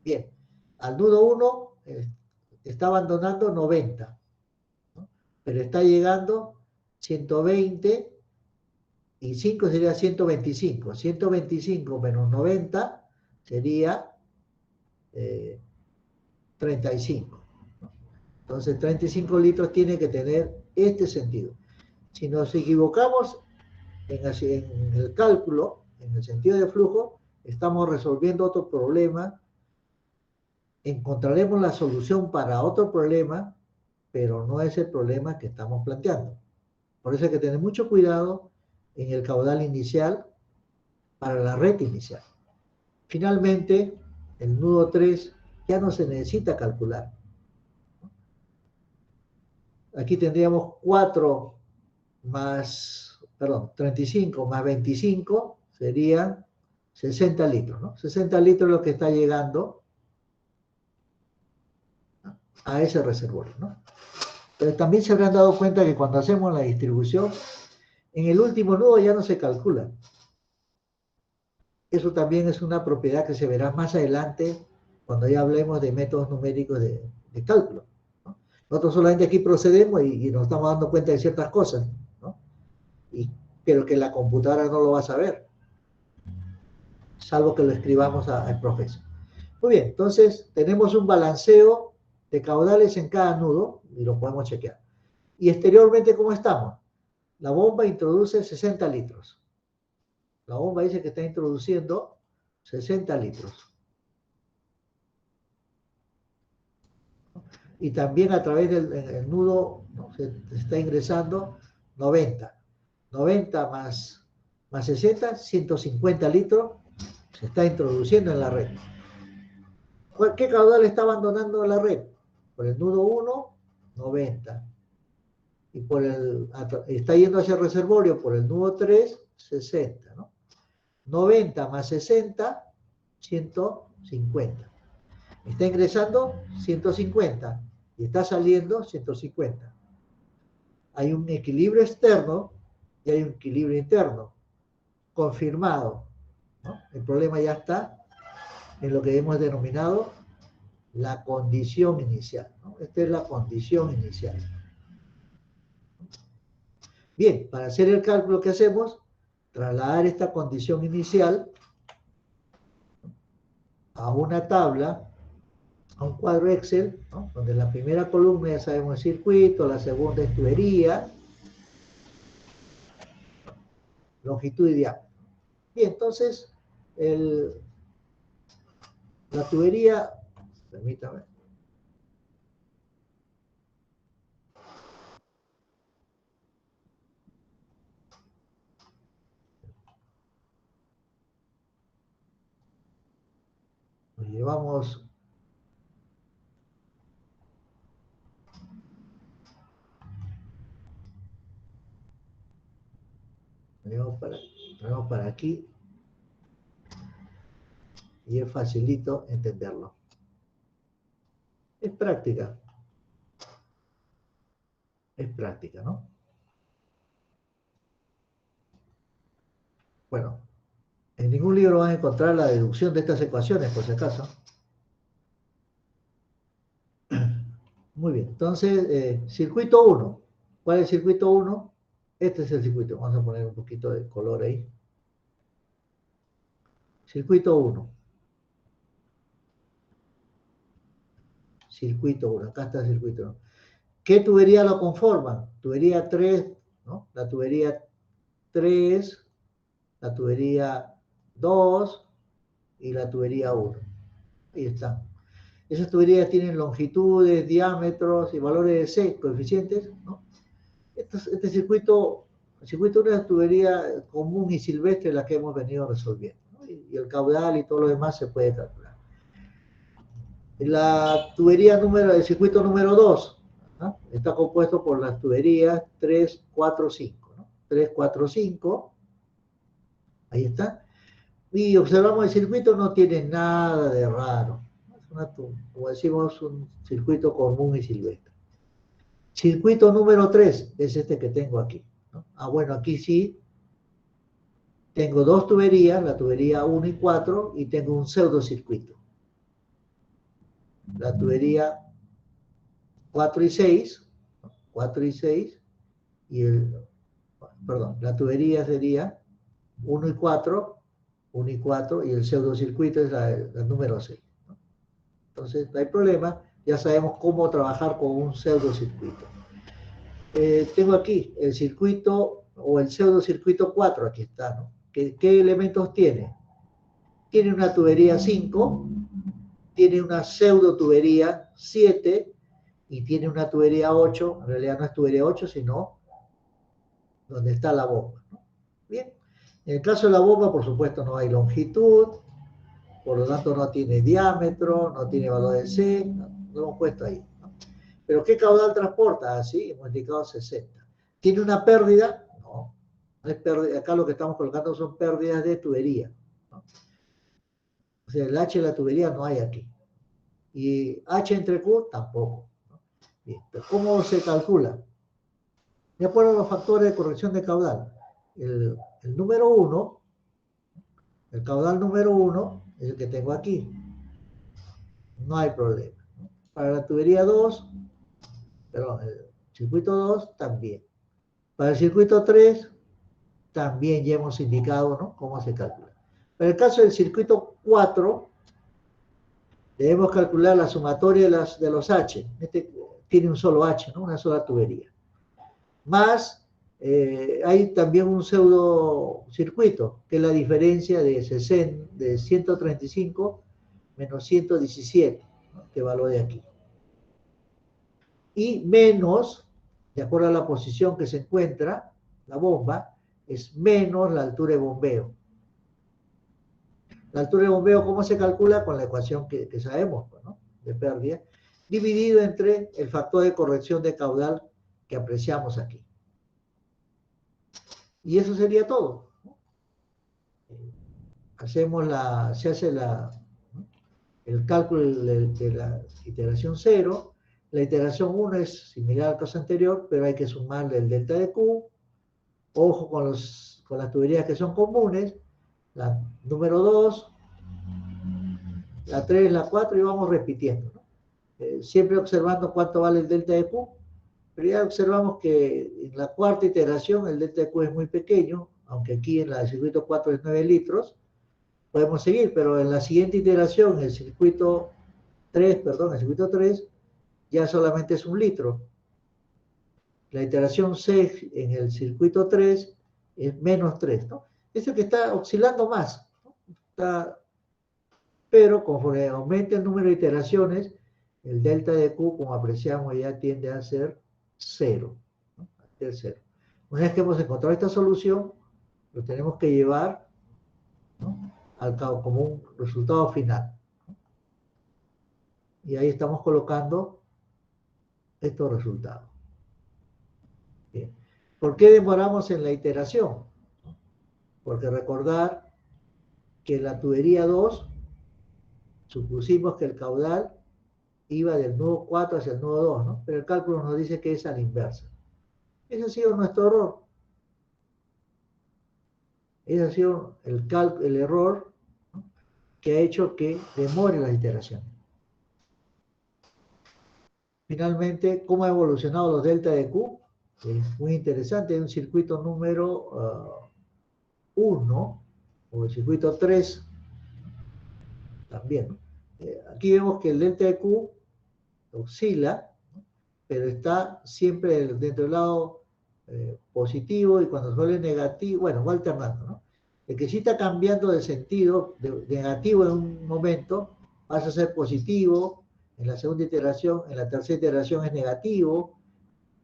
Bien, al nudo 1 está abandonando 90, ¿no? Pero está llegando 120 y 5 sería 125. 125 menos 90 sería 35. ¿No? Entonces 35 litros tiene que tener este sentido. Si nos equivocamos en el cálculo, en el sentido de flujo, estamos resolviendo otro problema, encontraremos la solución para otro problema, pero no es el problema que estamos planteando. Por eso hay que tener mucho cuidado en el caudal inicial para la red inicial. Finalmente, el nudo 3 ya no se necesita calcular. Aquí tendríamos 35 más 25 serían 60 litros, ¿no? 60 litros es lo que está llegando a ese reservorio, ¿no? Pero también se habrán dado cuenta que cuando hacemos la distribución, en el último nudo ya no se calcula. Eso también es una propiedad que se verá más adelante cuando ya hablemos de métodos numéricos de cálculo, ¿no? Nosotros solamente aquí procedemos y nos estamos dando cuenta de ciertas cosas, ¿no? Pero que la computadora no lo va a saber, salvo que lo escribamos al profesor. Muy bien, entonces tenemos un balanceo de caudales en cada nudo y lo podemos chequear. Y exteriormente, ¿cómo estamos? La bomba introduce 60 litros. La bomba dice que está introduciendo 60 litros. Y también a través del nudo, ¿no?, se está ingresando 90. 90 más 60, 150 litros se está introduciendo en la red. ¿Qué caudal está abandonando la red? Por el nudo 1, 90. Y está yendo hacia el reservorio por el nudo 3, 60, ¿no? 90 más 60, 150. Está ingresando 150 y está saliendo 150. Hay un equilibrio externo y hay un equilibrio interno confirmado, ¿no? El problema ya está en lo que hemos denominado la condición inicial, ¿no? Esta es la condición inicial. Bien, para hacer el cálculo que hacemos, trasladar esta condición inicial a una tabla, a un cuadro Excel, ¿no?, donde la primera columna ya sabemos el circuito, la segunda es tubería, longitud y diámetro. Y entonces, la tubería, permítame. Lo llevamos para aquí y es facilito entenderlo. Es práctica, ¿no? Bueno, en ningún libro van a encontrar la deducción de estas ecuaciones, por si acaso. Muy bien, entonces, circuito 1. ¿Cuál es el circuito 1? Este es el circuito. Vamos a poner un poquito de color ahí. Circuito 1. Circuito 1. Acá está el circuito 1. ¿Qué tubería lo conforman? Tubería 3, ¿no? La tubería 3, la tubería 2 y la tubería 1. Ahí están. Esas tuberías tienen longitudes, diámetros y valores de C, coeficientes, ¿no? Este circuito, el circuito 1 es la tubería común y silvestre, la que hemos venido resolviendo, ¿no? Y el caudal y todo lo demás se puede calcular. La tubería el circuito número 2, ¿no?, está compuesto por las tuberías 3, 4, 5, ¿no? 3, 4, 5, ahí está. Y observamos el circuito, no tiene nada de raro. Como decimos, un circuito común y silvestre. Circuito número 3 es este que tengo aquí. ¿no? Bueno, aquí sí tengo dos tuberías, la tubería 1 y 4, y tengo un pseudocircuito. La tubería 4 y 6, 4 y 6, la tubería sería 1 y 4, 1 y 4, y el pseudocircuito es la número 6, ¿no? Entonces, no hay problema, ya sabemos cómo trabajar con un pseudocircuito. Tengo aquí el circuito o el pseudocircuito 4, aquí está, ¿no? ¿Qué elementos tiene? Tiene una tubería 5, tiene una pseudo tubería 7 y tiene una tubería 8, en realidad no es tubería 8, sino donde está la bomba, ¿no? Bien, en el caso de la bomba, por supuesto, no hay longitud, por lo tanto no tiene diámetro, no tiene valor de C, no lo hemos puesto ahí, ¿no? Pero ¿qué caudal transporta? Así, hemos indicado 60. ¿Tiene una pérdida? No, no es pérdida. Acá lo que estamos colocando son pérdidas de tubería, ¿no? O sea, el H de la tubería no hay aquí. Y H entre Q tampoco, ¿no? Bien, pero ¿cómo se calcula? De acuerdo a los factores de corrección de caudal. El número 1, el caudal número 1 es el que tengo aquí. No hay problema, ¿no? Para la tubería 2, perdón, el circuito 2 también. Para el circuito 3 también ya hemos indicado, ¿no?, cómo se calcula. Para el caso del circuito 4, debemos calcular la sumatoria de los H. Este tiene un solo H, ¿no?, una sola tubería. Más, hay también un pseudo circuito, que es la diferencia de 135 menos 117, ¿no?, que va lo de aquí. Y menos, de acuerdo a la posición que se encuentra la bomba, es menos la altura de bombeo. La altura de bombeo, ¿cómo se calcula? Con la ecuación que sabemos, ¿no?, de pérdida, dividido entre el factor de corrección de caudal que apreciamos aquí. Y eso sería todo, ¿no? Se hace el cálculo de la iteración 0. La iteración 1 es similar al caso anterior, pero hay que sumarle el delta de Q. Ojo con las tuberías que son comunes. La número 2, la 3, la 4, y vamos repitiendo, ¿no? Siempre observando cuánto vale el delta de Q. Pero ya observamos que en la cuarta iteración el delta de Q es muy pequeño, aunque aquí en el circuito 4 es 9 litros. Podemos seguir, pero en la siguiente iteración, el circuito 3, ya solamente es 1 litro. La iteración 6 en el circuito 3 es menos 3, ¿no? Es el que está oscilando más, ¿no? Pero conforme aumenta el número de iteraciones, el delta de Q, como apreciamos, ya tiende a ser 0, ¿no? A ser 0. Una vez que hemos encontrado esta solución, lo tenemos que llevar, ¿no?, al cabo como un resultado final, ¿no? Y ahí estamos colocando estos resultados. Bien. ¿Por qué demoramos en la iteración? Porque recordar que en la tubería 2 supusimos que el caudal iba del nudo 4 hacia el nudo 2, ¿no? Pero el cálculo nos dice que es a la inversa. Ese ha sido nuestro error. Ese ha sido el error, ¿no?, que ha hecho que demore las iteraciones. Finalmente, ¿cómo ha evolucionado los delta de Q? Es muy interesante. Hay un circuito número 1, o el circuito 3, también, ¿no? Aquí vemos que el delta de Q oscila, ¿no?, pero está siempre dentro del lado positivo, y cuando se vuelve negativo, bueno, va alternando, ¿no? El que sí está cambiando de sentido, de negativo en un momento, pasa a ser positivo, en la segunda iteración, en la tercera iteración es negativo,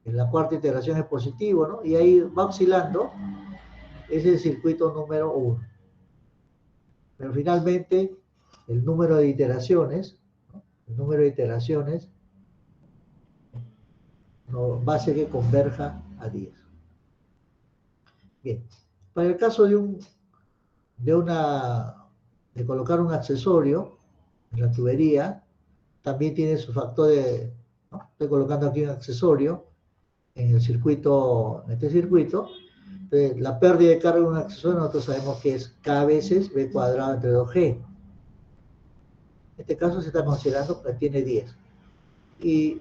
en la cuarta iteración es positivo, ¿no? Y ahí va oscilando. Ese es el circuito número 1. Pero finalmente, el número de iteraciones, ¿no?, el número de iteraciones no va a hacer que converja a 10. Bien, para el caso de colocar un accesorio en la tubería, también tiene su factor de, ¿no? Estoy colocando aquí un accesorio, en el circuito, en este circuito. Entonces, la pérdida de carga de un accesorio nosotros sabemos que es K veces B cuadrado entre 2G. En este caso se está considerando que tiene 10. Y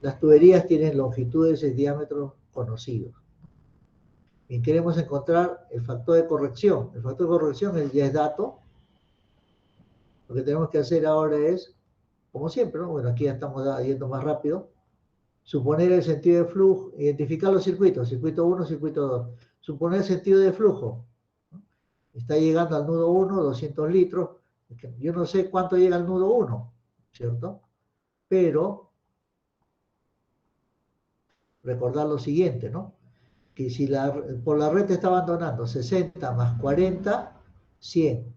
las tuberías tienen longitudes y diámetros conocidos. Y queremos encontrar el factor de corrección. El factor de corrección ya es dato. Lo que tenemos que hacer ahora es, como siempre, ¿no? Bueno, aquí ya estamos yendo más rápido. Suponer el sentido de flujo, identificar los circuitos, circuito 1, circuito 2. Suponer el sentido de flujo. Está llegando al nudo 1, 200 litros. Yo no sé cuánto llega al nudo 1, ¿cierto? Pero recordar lo siguiente, ¿no? Que si por la red está abandonando 60 más 40, 100.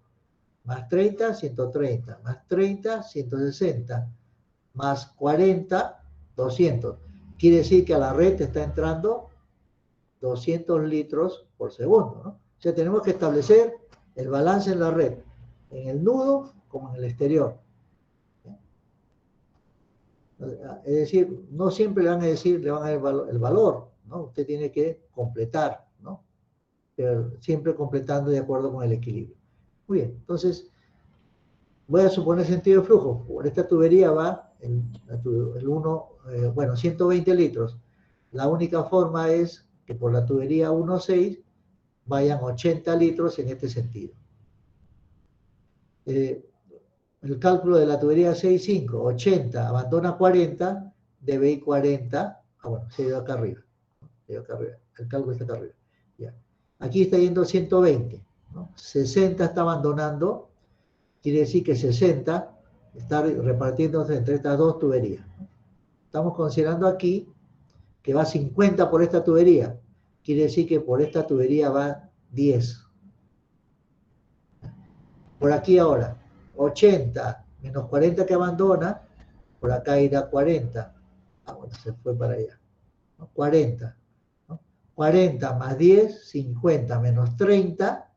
Más 30, 130. Más 30, 160. Más 40, 200. Quiere decir que a la red está entrando 200 litros por segundo, ¿no? O sea, tenemos que establecer el balance en la red, en el nudo como en el exterior. Es decir, no siempre le van a decir, le van a dar el valor, ¿no? Usted tiene que completar, ¿no? Pero siempre completando de acuerdo con el equilibrio. Muy bien, entonces, voy a suponer sentido de flujo. Por esta tubería va el 120 litros. La única forma es que por la tubería 1.6 vayan 80 litros en este sentido. El cálculo de la tubería 6.5, 80, abandona 40, debe ir 40. Bueno, se ha ido acá arriba. El cálculo está acá arriba. Ya. Aquí está yendo 120, ¿no? 60 está abandonando. Quiere decir que 60 está repartiéndose entre estas dos tuberías. Estamos considerando aquí que va 50 por esta tubería. Quiere decir que por esta tubería va 10. Por aquí ahora, 80 menos 40 que abandona, por acá irá 40. Bueno, se fue para allá. 40. ¿no? 40 más 10, 50 menos 30,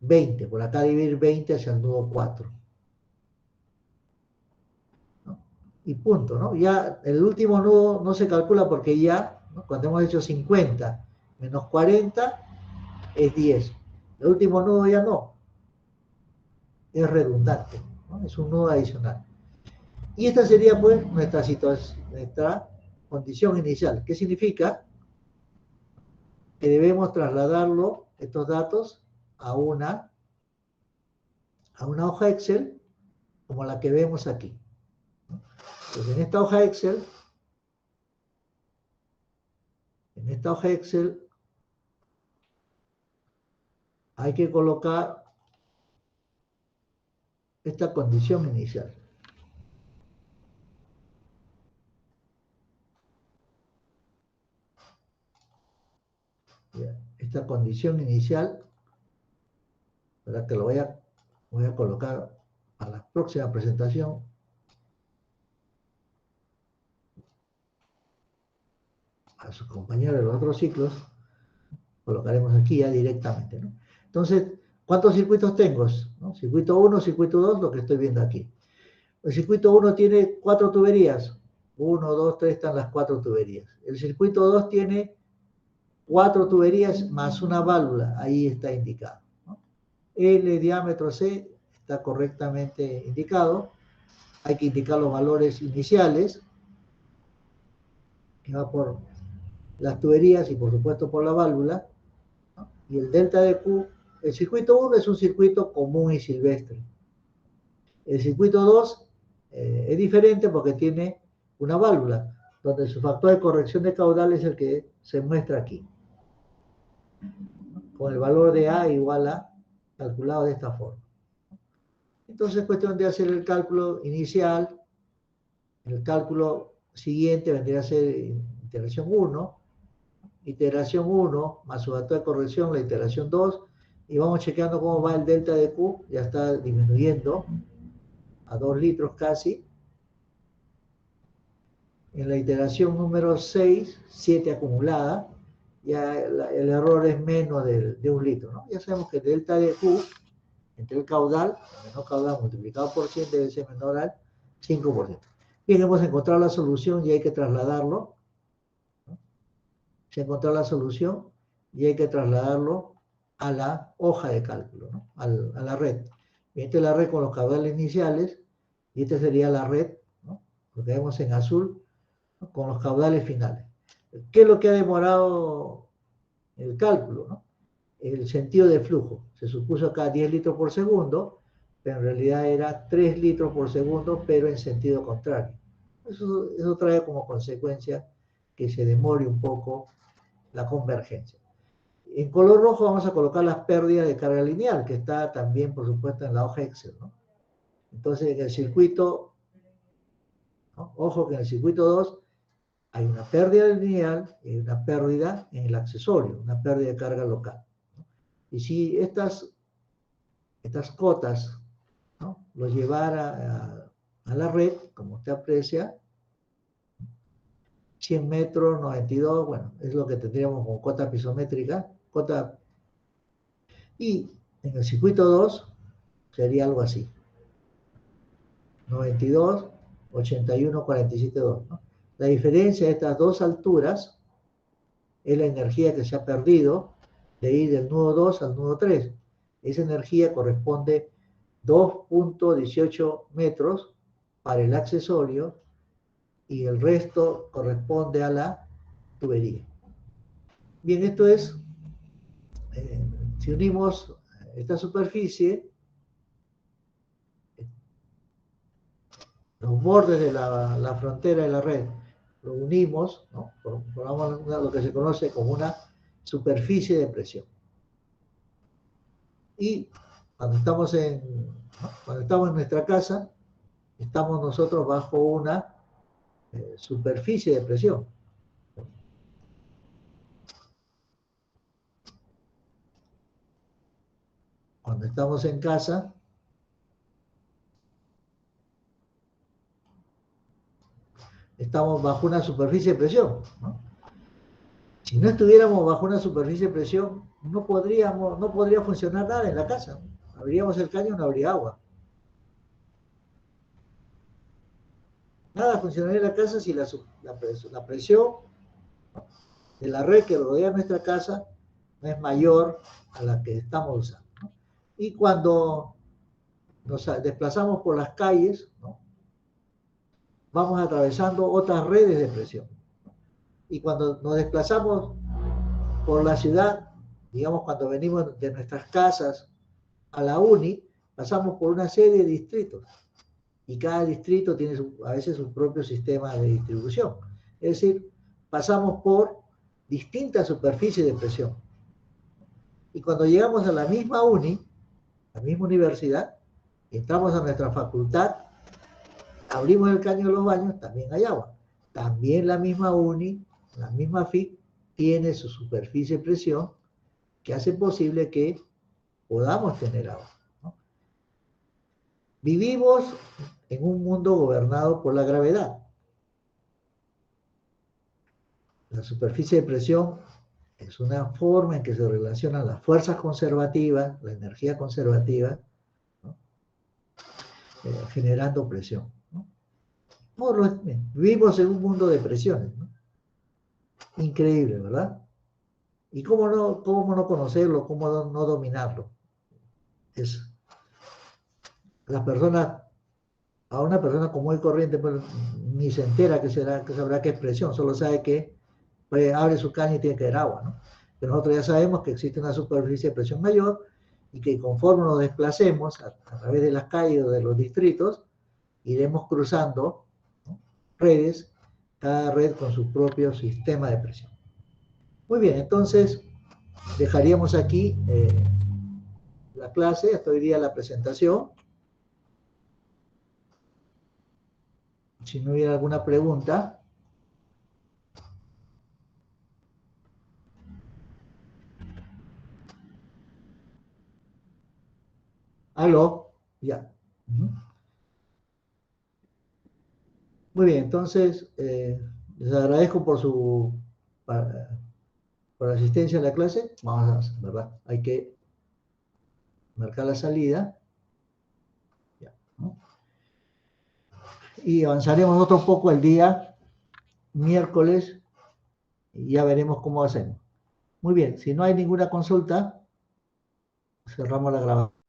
20. Por acá dividir 20 hacia el nudo 4. ¿no? Y punto, ¿no? Ya el último nudo no se calcula porque ya, ¿no? Cuando hemos hecho 50 menos 40 es 10. El último nudo ya no. Es redundante, ¿no? Es un nudo adicional. Y esta sería pues nuestra situación, nuestra condición inicial. ¿Qué significa? Que debemos trasladarlo, estos datos, a una hoja Excel como la que vemos aquí. Entonces, en esta hoja Excel hay que colocar esta condición inicial. Esta condición inicial, para que lo voy a colocar a la próxima presentación. A sus compañeros de los otros ciclos, colocaremos aquí ya directamente, ¿no? Entonces, ¿cuántos circuitos tengo? ¿no? Circuito 1, circuito 2, lo que estoy viendo aquí. El circuito 1 tiene 4 tuberías. 1, 2, 3 están las 4 tuberías. El circuito 2 tiene 4 tuberías más una válvula. Ahí está indicado. ¿no? L diámetro C está correctamente indicado. Hay que indicar los valores iniciales, que va por las tuberías y por supuesto por la válvula. ¿no? Y el delta de Q, el circuito 1 es un circuito común y silvestre. El circuito 2 es diferente porque tiene una válvula, donde su factor de corrección de caudal es el que se muestra aquí. Con el valor de A igual a, calculado de esta forma. Entonces es cuestión de hacer el cálculo inicial. El cálculo siguiente vendría a ser iteración 1. Iteración 1 más su factor de corrección, la iteración 2. Y vamos chequeando cómo va el delta de Q. Ya está disminuyendo a 2 litros casi. En la iteración número 6, 7 acumulada, ya el error es menos de 1 litro, ¿no? Ya sabemos que el delta de Q entre el caudal, el menor caudal multiplicado por 100 debe ser menor al 5%. Bien, hemos encontrado la solución y hay que trasladarlo. Se ha encontrado la solución y hay que trasladarlo a la hoja de cálculo, ¿no? A la red. Y esta es la red con los caudales iniciales y esta sería la red, ¿no? Lo que vemos en azul, ¿no? Con los caudales finales. ¿Qué es lo que ha demorado el cálculo, ¿no? El sentido de flujo. Se supuso acá 10 litros por segundo, pero en realidad era 3 litros por segundo, pero en sentido contrario. Eso trae como consecuencia que se demore un poco la convergencia. En color rojo vamos a colocar las pérdidas de carga lineal, que está también, por supuesto, en la hoja Excel, ¿no? Entonces, en el circuito, ¿no? Ojo que en el circuito 2 hay una pérdida lineal y una pérdida en el accesorio, una pérdida de carga local, ¿no? Y si estas cotas, ¿no? Los llevara a la red, como usted aprecia, 100 metros, 92, bueno, es lo que tendríamos como cota pisométrica, y en el circuito 2 sería algo así, 92, 81, 47, 2, ¿no? La diferencia de estas dos alturas es la energía que se ha perdido de ir del nudo 2 al nudo 3. Esa energía corresponde 2.18 metros para el accesorio y el resto corresponde a la tubería. Bien, esto es, si unimos esta superficie, los bordes de la frontera de la red, lo unimos, ¿no? Formamos lo que se conoce como una superficie de presión. Y cuando estamos en nuestra casa, estamos nosotros bajo una superficie de presión. Cuando estamos en casa, estamos bajo una superficie de presión, ¿no? Si no estuviéramos bajo una superficie de presión, no podría funcionar nada en la casa. Abriríamos el caño y no habría agua. Nada funcionaría en la casa si la presión de la red que rodea nuestra casa no es mayor a la que estamos usando, ¿no? Y cuando nos desplazamos por las calles, ¿no? Vamos atravesando otras redes de presión. Y cuando nos desplazamos por la ciudad, digamos cuando venimos de nuestras casas a la uni, pasamos por una serie de distritos. Y cada distrito tiene a veces su propio sistema de distribución. Es decir, pasamos por distintas superficies de presión. Y cuando llegamos a la misma uni, la misma universidad, entramos a nuestra facultad, abrimos el caño de los baños, también hay agua. También la misma uni, la misma FIC, tiene su superficie de presión que hace posible que podamos tener agua, ¿no? Vivimos en un mundo gobernado por la gravedad. La superficie de presión es una forma en que se relacionan las fuerzas conservativas, la energía conservativa, ¿no? Generando presión, ¿no? Vivimos en un mundo de presiones, ¿no? Increíble, ¿verdad? ¿Y cómo no conocerlo, cómo no dominarlo? A una persona común y corriente, pues, ni se entera que sabrá qué es presión, solo sabe que pues, abre su caño y tiene que haber agua, ¿no? Pero nosotros ya sabemos que existe una superficie de presión mayor y que conforme nos desplacemos a través de las calles o de los distritos, iremos cruzando, ¿no? Redes, cada red con su propio sistema de presión. Muy bien, entonces dejaríamos aquí la clase, hasta hoy día la presentación. Si no hubiera alguna pregunta. ¿Aló? Ya. Muy bien, entonces les agradezco por la asistencia a la clase. Vamos a, ¿verdad? Hay que marcar la salida. Ya, ¿no? y avanzaremos otro poco el día miércoles y ya veremos cómo hacemos. Muy bien, si no hay ninguna consulta, cerramos la grabación.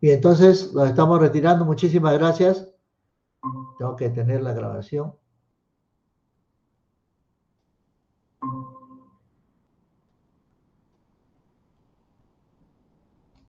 Y entonces lo estamos retirando. Muchísimas gracias. Tengo que tener la grabación.